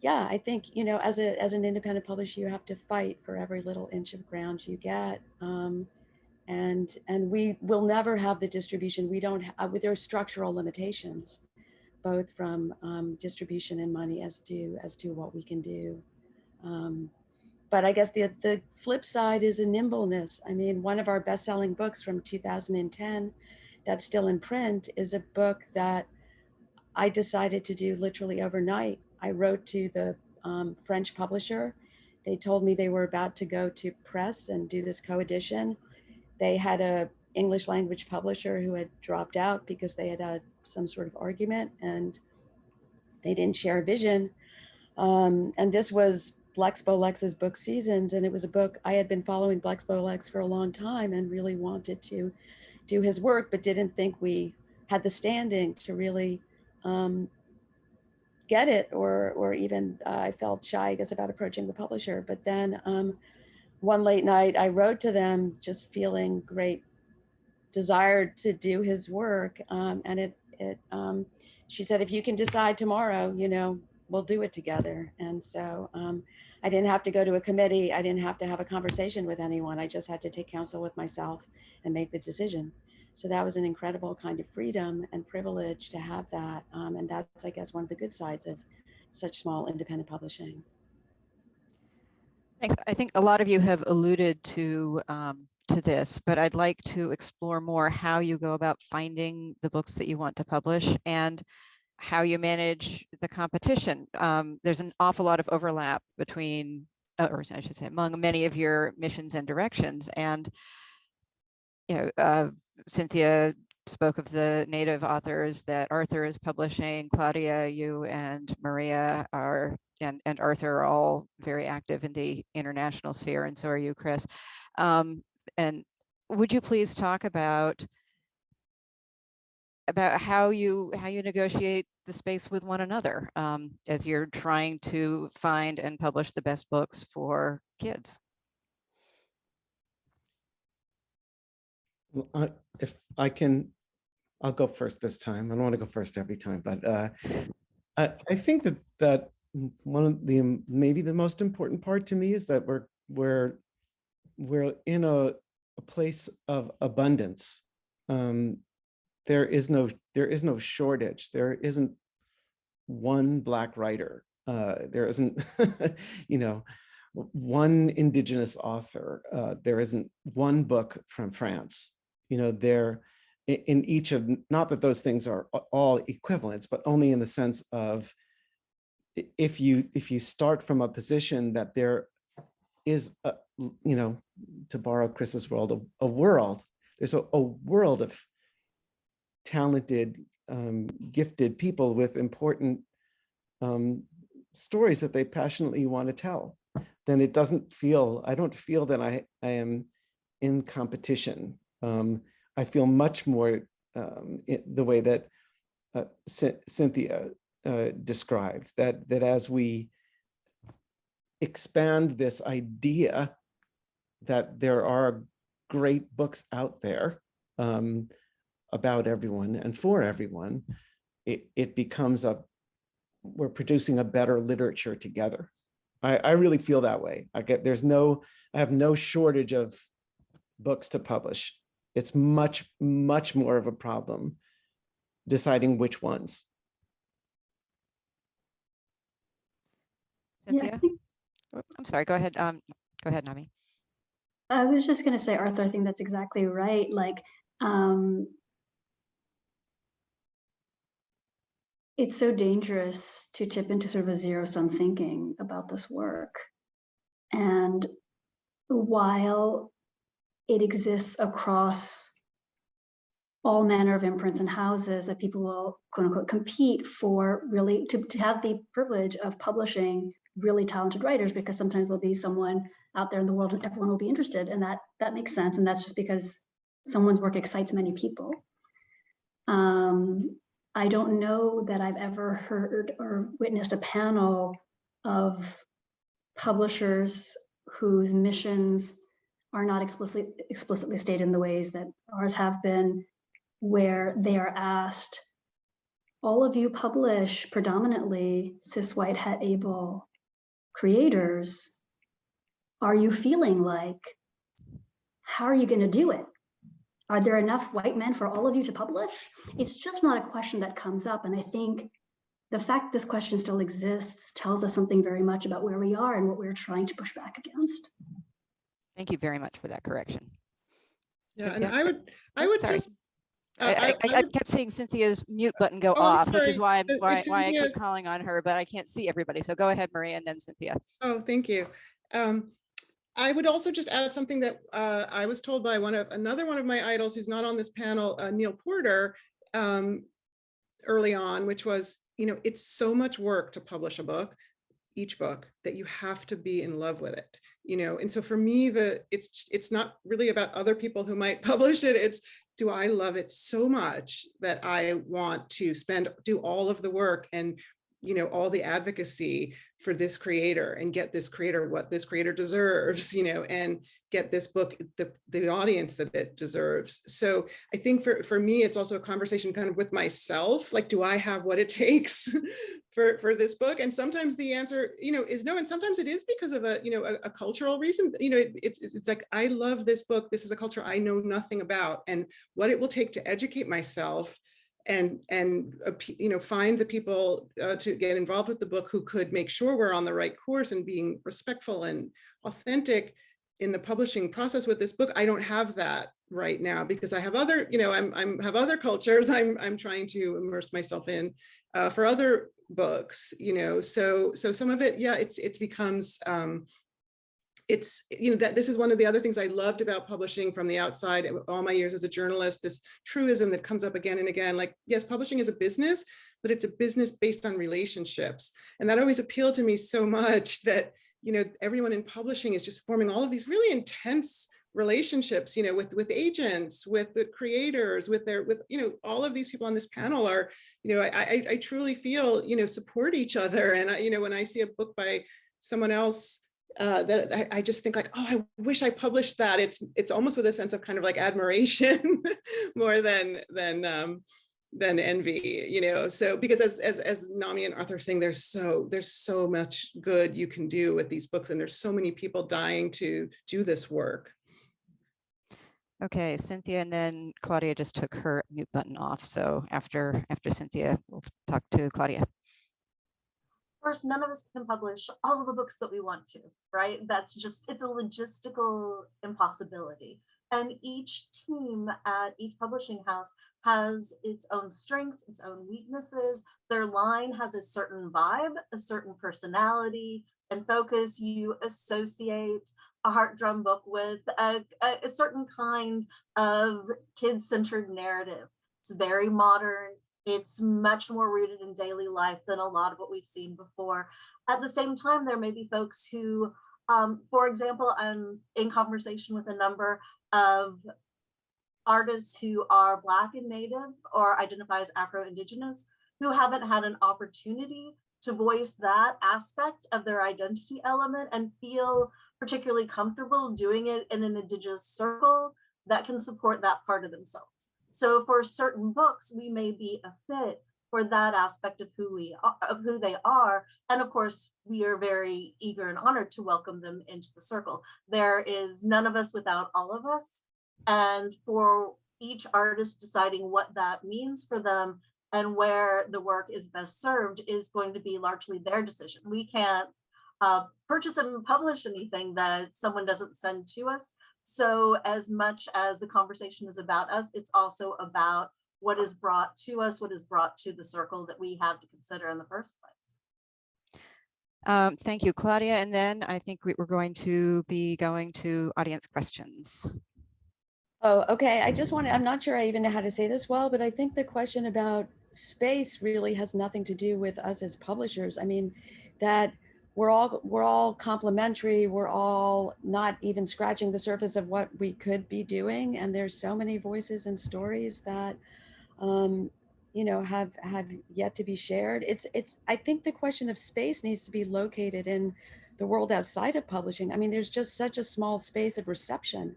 yeah, I think, you know, as an independent publisher, you have to fight for every little inch of ground you get. And we will never have the distribution. We don't have, there are structural limitations, both from distribution and money as to what we can do. But I guess the flip side is a nimbleness. I mean, one of our best-selling books from 2010 that's still in print is a book that I decided to do literally overnight. I wrote to the French publisher. They told me they were about to go to press and do this co-edition. They had a English language publisher who had dropped out because they had had some sort of argument and they didn't share a vision. And this was Blex Bolex's book Seasons. And it was a book, I had been following Blex Bolex for a long time and really wanted to do his work, but didn't think we had the standing to really get it, or even I felt shy, I guess, about approaching the publisher. But then one late night I wrote to them just feeling great desire to do his work. And she said, if you can decide tomorrow, you know, we'll do it together. And so I didn't have to go to a committee. I didn't have to have a conversation with anyone. I just had to take counsel with myself and make the decision. So that was an incredible kind of freedom and privilege to have that. And that's, I guess, one of the good sides of such small independent publishing. Thanks. I think a lot of you have alluded to this, but I'd like to explore more how you go about finding the books that you want to publish and how you manage the competition. There's an awful lot of overlap between, or I should say, among many of your missions and directions. And you know, Cynthia spoke of the native authors that Arthur is publishing. Claudia, you and Maria are, and Arthur are all very active in the international sphere, and so are you, Chris. And would you please talk about how you negotiate the space with one another as you're trying to find and publish the best books for kids? Well, if I can, I'll go first this time. I don't want to go first every time, but I think that one of the maybe the most important part to me is that we're in a place of abundance. There is no shortage. There isn't one Black writer. There isn't, you know, one Indigenous author. There isn't one book from France. You know, there in each of, not that those things are all equivalents, but only in the sense of if you start from a position that there is, you know, to borrow Chris's world, a world. There's a world of talented, gifted people with important stories that they passionately want to tell. Then it doesn't feel, I don't feel that I am in competition. I feel much more the way that Cynthia described, that as we expand this idea that there are great books out there about everyone and for everyone, it becomes we're producing a better literature together. I really feel that way. I have no shortage of books to publish. It's much more of a problem deciding which ones. Cynthia? Yeah, I'm sorry, go ahead. Go ahead, Nami. I was just going to say, Arthur, I think that's exactly right. Like, it's so dangerous to tip into sort of a zero-sum thinking about this work. And while it exists across all manner of imprints and houses that people will, quote unquote, compete for, really to have the privilege of publishing really talented writers, because sometimes there'll be someone out there in the world and everyone will be interested, and that makes sense. And that's just because someone's work excites many people. I don't know that I've ever heard or witnessed a panel of publishers whose missions are not explicitly stated in the ways that ours have been, where they are asked, all of you publish predominantly cis white het able creators. Are you feeling like, how are you going to do it? Are there enough white men for all of you to publish? It's just not a question that comes up. And I think the fact this question still exists tells us something very much about where we are and what we're trying to push back against. Thank you very much for that correction. Yeah, Cynthia? and I would Sorry. just. I would- kept seeing Cynthia's mute button go Oh, I'm off, which is sorry. why If I Cynthia- keep calling on her, but I can't see everybody. So go ahead, Maria, and then Cynthia. Oh, thank you. I would also just add something that I was told by another one of my idols who's not on this panel, Neil Porter, early on, which was, it's so much work to publish a book, each book, that you have to be in love with it, and so for me, it's not really about other people who might publish it. It's, do I love it so much that I want to do all of the work and all the advocacy for this creator and get this creator what this creator deserves, and get this book the audience that it deserves. So I think for me, it's also a conversation kind of with myself, like, do I have what it takes for this book? And sometimes the answer, is no, and sometimes it is because of a cultural reason. It's like, I love this book. This is a culture I know nothing about, and what it will take to educate myself and find the people to get involved with the book who could make sure we're on the right course and being respectful and authentic in the publishing process with this book. I don't have that right now because I have other, have other cultures I'm trying to immerse myself in for other books, so some of it, yeah, it becomes it's, that this is one of the other things I loved about publishing from the outside, all my years as a journalist, this truism that comes up again and again, like, yes, publishing is a business, but it's a business based on relationships. And that always appealed to me so much that, everyone in publishing is just forming all of these really intense relationships, with agents, with the creators, with all of these people on this panel are, I truly feel, support each other. And when I see a book by someone else, that I just think like, oh, I wish I published that. It's almost with a sense of kind of like admiration more than envy, so because as Nami and Arthur are saying, there's so much good you can do with these books, and there's so many people dying to do this work. Okay, Cynthia, and then Claudia just took her mute button off. So after Cynthia, we'll talk to Claudia. First, none of us can publish all of the books that we want to, right? It's a logistical impossibility. And each team at each publishing house has its own strengths, its own weaknesses. Their line has a certain vibe, a certain personality and focus. You associate a Heartdrum book with a certain kind of kid-centered narrative. It's very modern. It's much more rooted in daily life than a lot of what we've seen before. At the same time, there may be folks who, for example, I'm in conversation with a number of artists who are Black and Native or identify as Afro-Indigenous, who haven't had an opportunity to voice that aspect of their identity element and feel particularly comfortable doing it in an Indigenous circle that can support that part of themselves. So for certain books, we may be a fit for that aspect of who they are. And of course, we are very eager and honored to welcome them into the circle. There is none of us without all of us. And for each artist deciding what that means for them and where the work is best served is going to be largely their decision. We can't purchase and publish anything that someone doesn't send to us. So as much as the conversation is about us, it's also about what is brought to us, what is brought to the circle that we have to consider in the first place. Thank you, Claudia. And then I think we're going to be going to audience questions. Oh, okay. I'm not sure I even know how to say this well, but I think the question about space really has nothing to do with us as publishers. I mean, that we're all complementary. We're all not even scratching the surface of what we could be doing. And there's so many voices and stories that you know, have yet to be shared. I think the question of space needs to be located in the world outside of publishing. I mean, there's just such a small space of reception.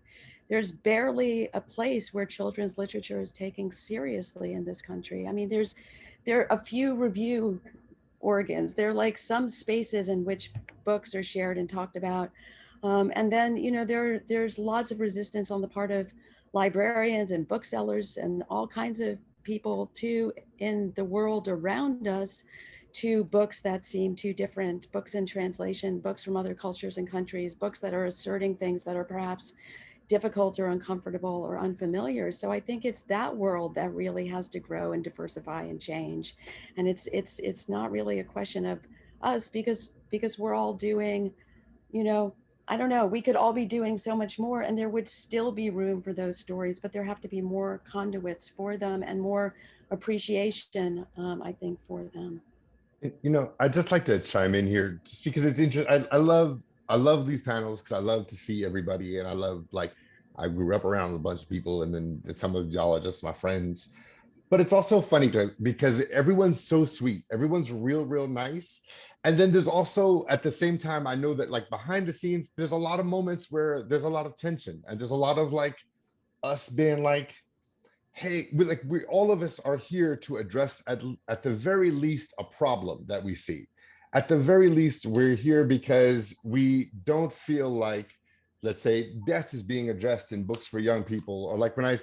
There's barely a place where children's literature is taken seriously in this country. I mean, there are a few review organs. There are like some spaces in which books are shared and talked about. And then, you know, there's lots of resistance on the part of librarians and booksellers and all kinds of people too in the world around us to books that seem too different, books in translation, books from other cultures and countries, books that are asserting things that are perhaps difficult or uncomfortable or unfamiliar. So I think it's that world that really has to grow and diversify and change. And it's not really a question of us because we're all doing, you know, I don't know, we could all be doing so much more and there would still be room for those stories, but there have to be more conduits for them and more appreciation, I think, for them. You know, I'd just like to chime in here just because it's interesting. I love these panels because I love to see everybody, and I love, like, I grew up around a bunch of people, and then some of y'all are just my friends. But it's also funny because everyone's so sweet, everyone's real nice. And then there's also, at the same time, I know that, like, behind the scenes, there's a lot of moments where there's a lot of tension, and there's a lot of, like, us being like, hey, we all of us are here to address at the very least a problem that we see. At the very least, we're here because we don't feel like, let's say, death is being addressed in books for young people, or like when I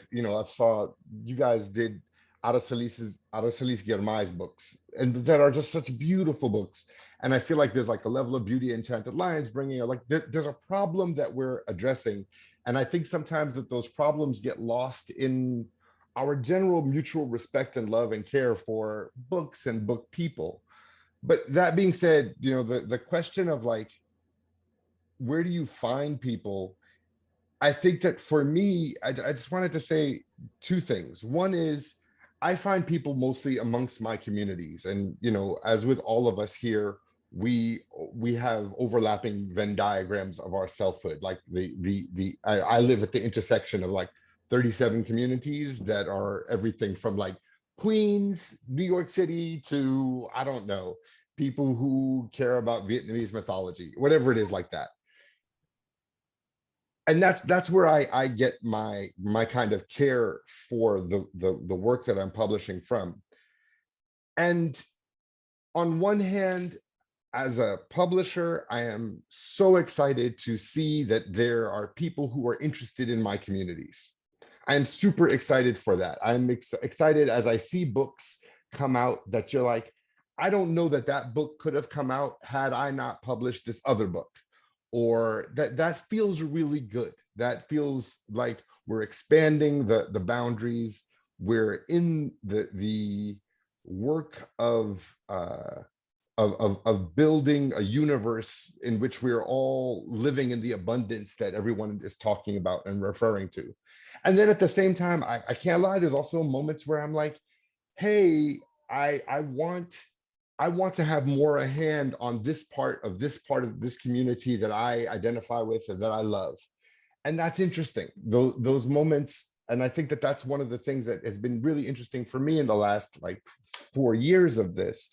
saw you guys did Aracelis Girmay's books, and that are just such beautiful books. And I feel like there's like a level of beauty Enchanted Lions bringing, or like there's a problem that we're addressing. And I think sometimes that those problems get lost in our general mutual respect and love and care for books and book people. But that being said, you know, the question of, like, where do you find people? I think that for me, I just wanted to say two things. One is, I find people mostly amongst my communities. And, you know, as with all of us here, we have overlapping Venn diagrams of our selfhood. Like I live at the intersection of like 37 communities that are everything from like Queens, New York City, to, I don't know, people who care about Vietnamese mythology, whatever it is, like that. And that's where I get my kind of care for the work that I'm publishing from. And on one hand, as a publisher, I am so excited to see that there are people who are interested in my communities. I'm super excited for that. I'm excited as I see books come out that you're like, I don't know that book could have come out had I not published this other book. Or that feels really good. That feels like we're expanding the boundaries. We're in the work of building a universe in which we're all living in the abundance that everyone is talking about and referring to. And then at the same time, I can't lie, there's also moments where I'm like, hey, I want to have more a hand on this part of this community that I identify with and that I love. And that's interesting, those moments. And I think that that's one of the things that has been really interesting for me in the last like 4 years of this,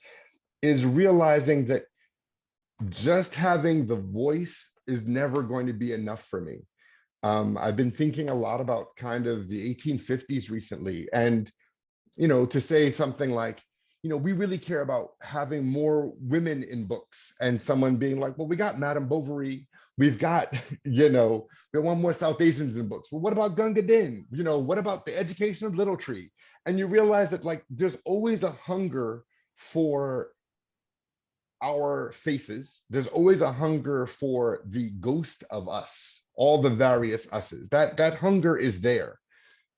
is realizing that just having the voice is never going to be enough for me. I've been thinking a lot about kind of the 1850s recently, and, you know, to say something like, you know, we really care about having more women in books, and someone being like, well, we got Madame Bovary, we've got, you know, we want more South Asians in books. Well, what about Gunga Din? You know, what about the education of Little Tree? And you realize that, like, there's always a hunger for our faces. There's always a hunger for the ghost of us, all the various us's. That hunger is there.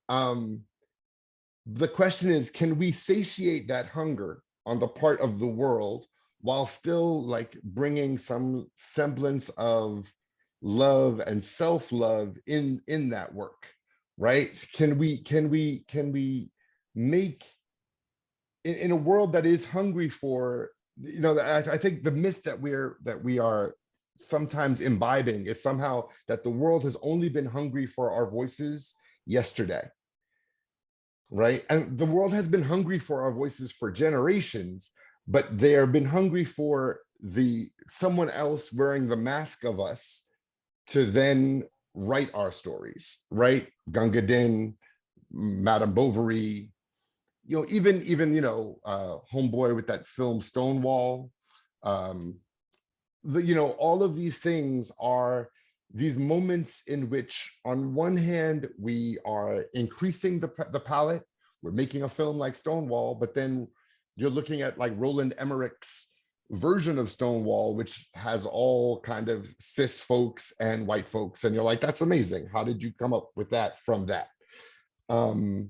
The question is, can we satiate that hunger on the part of the world while still like bringing some semblance of love and self-love in that work, right? Can we make, in a world that is hungry for, you know, I think the myth that we are sometimes imbibing is somehow that the world has only been hungry for our voices yesterday. right? And the world has been hungry for our voices for generations, but they have been hungry for someone else wearing the mask of us to then write our stories, right? Gunga Din, Madame Bovary, even Homeboy with that film Stonewall. All of these things are these moments in which, on one hand, we are increasing the palette. We're making a film like Stonewall, but then you're looking at like Roland Emmerich's version of Stonewall, which has all kind of cis folks and white folks, and you're like, that's amazing. How did you come up with that from that? And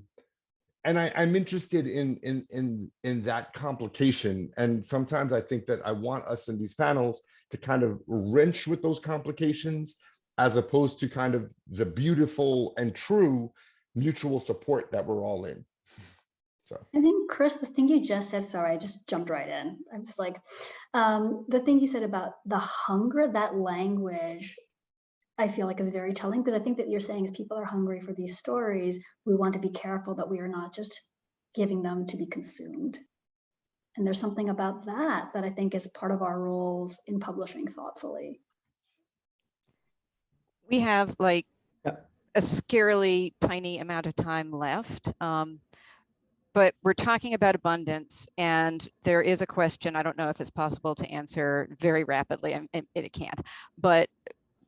I'm interested in that complication. And sometimes I think that I want us in these panels to kind of wrench with those complications, as opposed to kind of the beautiful and true mutual support that we're all in. So I think, Chris, the thing you just said, sorry, I just jumped right in. I'm just like, the thing you said about the hunger, that language, I feel like is very telling, because I think that you're saying is people are hungry for these stories. We want to be careful that we are not just giving them to be consumed. And there's something about that I think is part of our roles in publishing thoughtfully. We have like a scarily tiny amount of time left. But we're talking about abundance, and there is a question. I don't know if it's possible to answer very rapidly, and it can't. But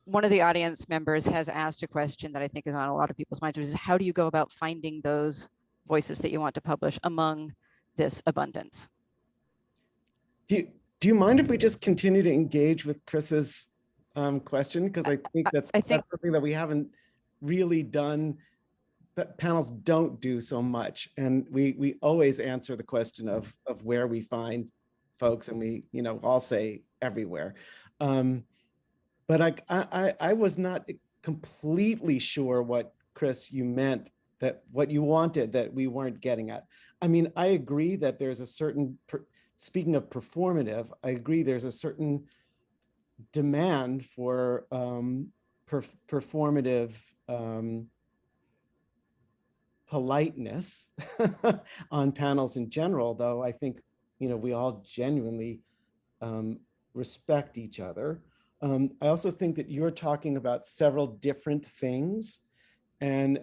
one of the audience members has asked a question that I think is on a lot of people's minds, which is how do you go about finding those voices that you want to publish among this abundance? Do you mind if we just continue to engage with Chris's question? Because I think that's something that we haven't really done. But panels don't do so much, and we always answer the question of where we find folks, and we all say everywhere. But I was not completely sure what, Chris, you meant, that what you wanted that we weren't getting at. I mean, I agree that there's a certain, speaking of performative, I agree there's a certain demand for performative politeness on panels in general, though I think, we all genuinely respect each other. I also think that you're talking about several different things, and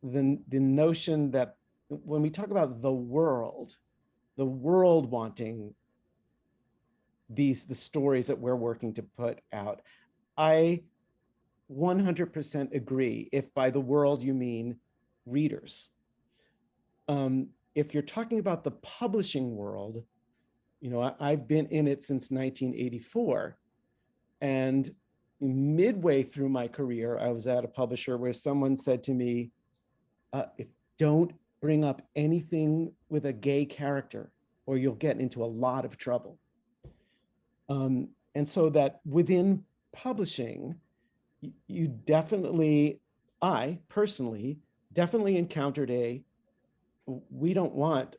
the notion that when we talk about the world wanting the stories that we're working to put out, I 100% agree if by the world you mean readers. If you're talking about the publishing world, I've been in it since 1984. And midway through my career, I was at a publisher where someone said to me, don't bring up anything with a gay character or you'll get into a lot of trouble. And so that within publishing, you definitely, I personally definitely encountered we don't want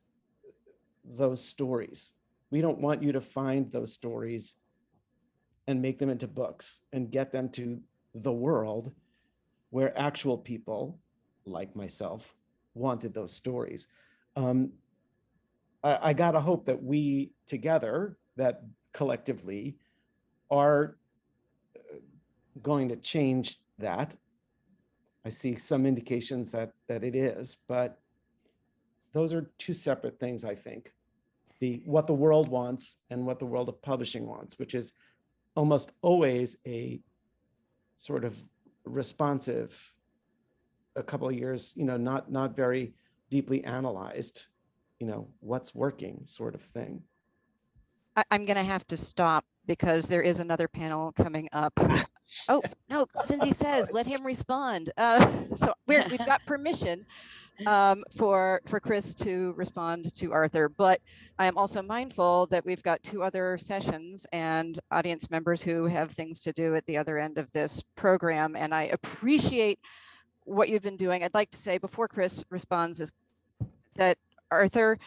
those stories. We don't want you to find those stories and make them into books and get them to the world where actual people like myself wanted those stories. I gotta hope that we together, that collectively, are going to change that. I see some indications that it is, but those are two separate things, I think. What the world wants and what the world of publishing wants, which is almost always a sort of responsive, a couple of years, not very deeply analyzed, what's working sort of thing. I'm going to have to stop because there is another panel coming up. Oh, no, Cindy says, let him respond. So we've got permission for Chris to respond to Arthur, but I am also mindful that we've got 2 other sessions and audience members who have things to do at the other end of this program. And I appreciate what you've been doing. I'd like to say before Chris responds is that, Arthur,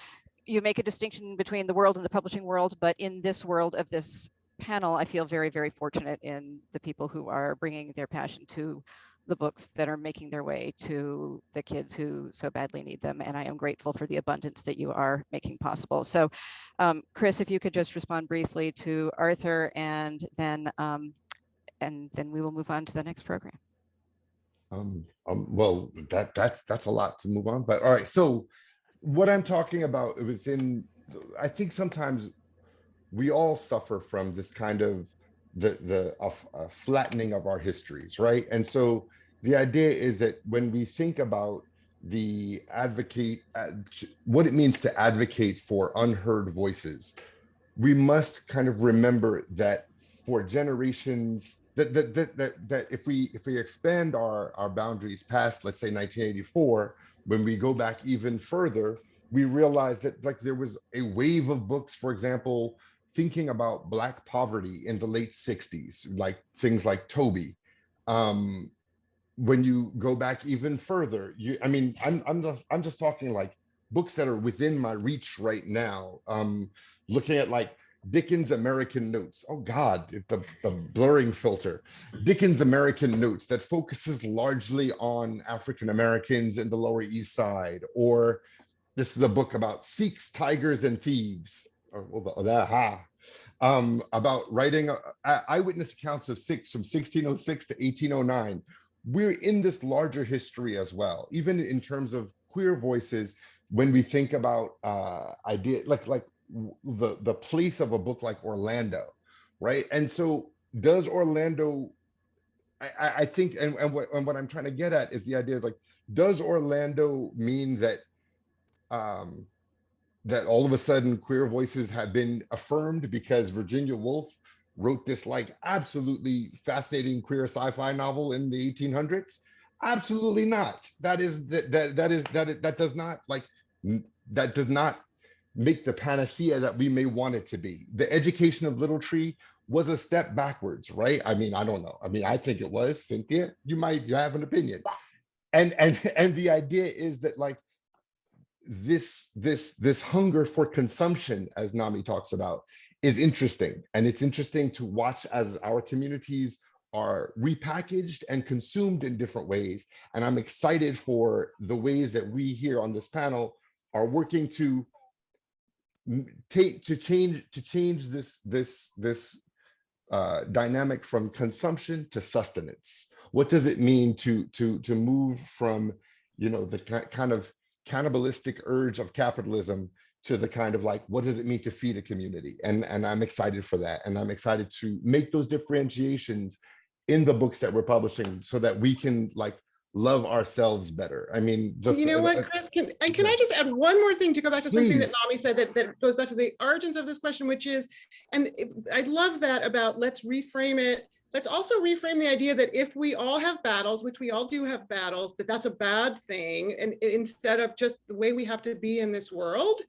you make a distinction between the world and the publishing world, but in this world of this panel, I feel very, very fortunate in the people who are bringing their passion to the books that are making their way to the kids who so badly need them. And I am grateful for the abundance that you are making possible. So Chris, if you could just respond briefly to Arthur, and then we will move on to the next program. Well, that's a lot to move on, but all right. So what I'm talking about within, I think sometimes we all suffer from this kind of the flattening of our histories, right? And so the idea is that when we think about the what it means to advocate for unheard voices, we must kind of remember that for generations, that if we expand our boundaries past, let's say 1984, when we go back even further, we realize that like there was a wave of books, for example, thinking about Black poverty in the late 60s, like things like Toby. When you go back even further, I'm just talking like books that are within my reach right now. Looking at like Dickens' American Notes. Oh God, the blurring filter. Dickens' American Notes that focuses largely on African Americans in the Lower East Side. Or this is a book about Sikhs, tigers, and thieves. About writing eyewitness accounts of Sikhs from 1606 to 1809. We're in this larger history as well, even in terms of queer voices. When we think about like the place of a book like Orlando, right? And so does Orlando, I think, and what I'm trying to get at is the idea is like, does Orlando mean that that all of a sudden queer voices have been affirmed because Virginia Woolf wrote this like absolutely fascinating queer sci-fi novel in the 1800s? Absolutely not. That does not make the panacea that we may want it to be. The Education of Little Tree was a step backwards, right? I mean, I don't know. I mean, I think it was. Cynthia, you have an opinion. And the idea is that like this hunger for consumption, as Nami talks about, is interesting. And it's interesting to watch as our communities are repackaged and consumed in different ways. And I'm excited for the ways that we here on this panel are working to change this dynamic from consumption to sustenance. What does it mean to move from, you know, the kind of cannibalistic urge of capitalism to the kind of like, what does it mean to feed a community? And I'm excited for that. And I'm excited to make those differentiations in the books that we're publishing so that we can like love ourselves better. I mean, just, you know what, Chris, can I just add one more thing to go back to something that Nami said that goes back to the origins of this question, which is, and I love that about let's reframe it. Let's also reframe the idea that if we all have battles, which we all do have battles, that's a bad thing, and instead of just the way we have to be in this world.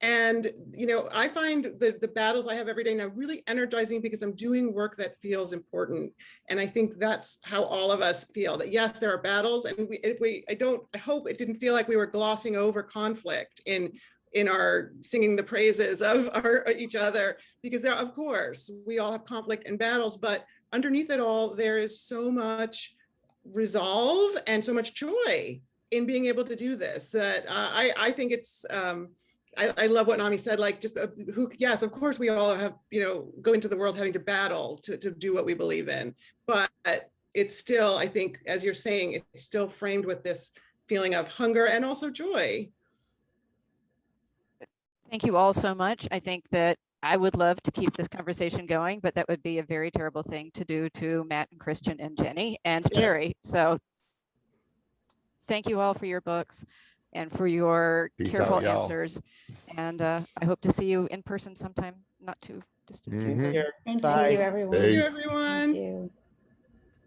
And, you know, I find the battles I have every day now really energizing because I'm doing work that feels important. And I think that's how all of us feel, that yes, there are battles, and I hope it didn't feel like we were glossing over conflict in our singing the praises of each other, because there, of course, we all have conflict and battles, but underneath it all, there is so much resolve and so much joy in being able to do this that I think it's, I love what Nami said, like just yes, of course we all have, you know, go into the world having to battle to do what we believe in, but it's still, I think, as you're saying, it's still framed with this feeling of hunger and also joy. Thank you all so much. I think that I would love to keep this conversation going, but that would be a very terrible thing to do to Matt and Christian and Jenny and Jerry. So thank you all for your books and for your careful answers. And I hope to see you in person sometime not too distant. Thank you, everyone. Thank you, everyone. Thank you.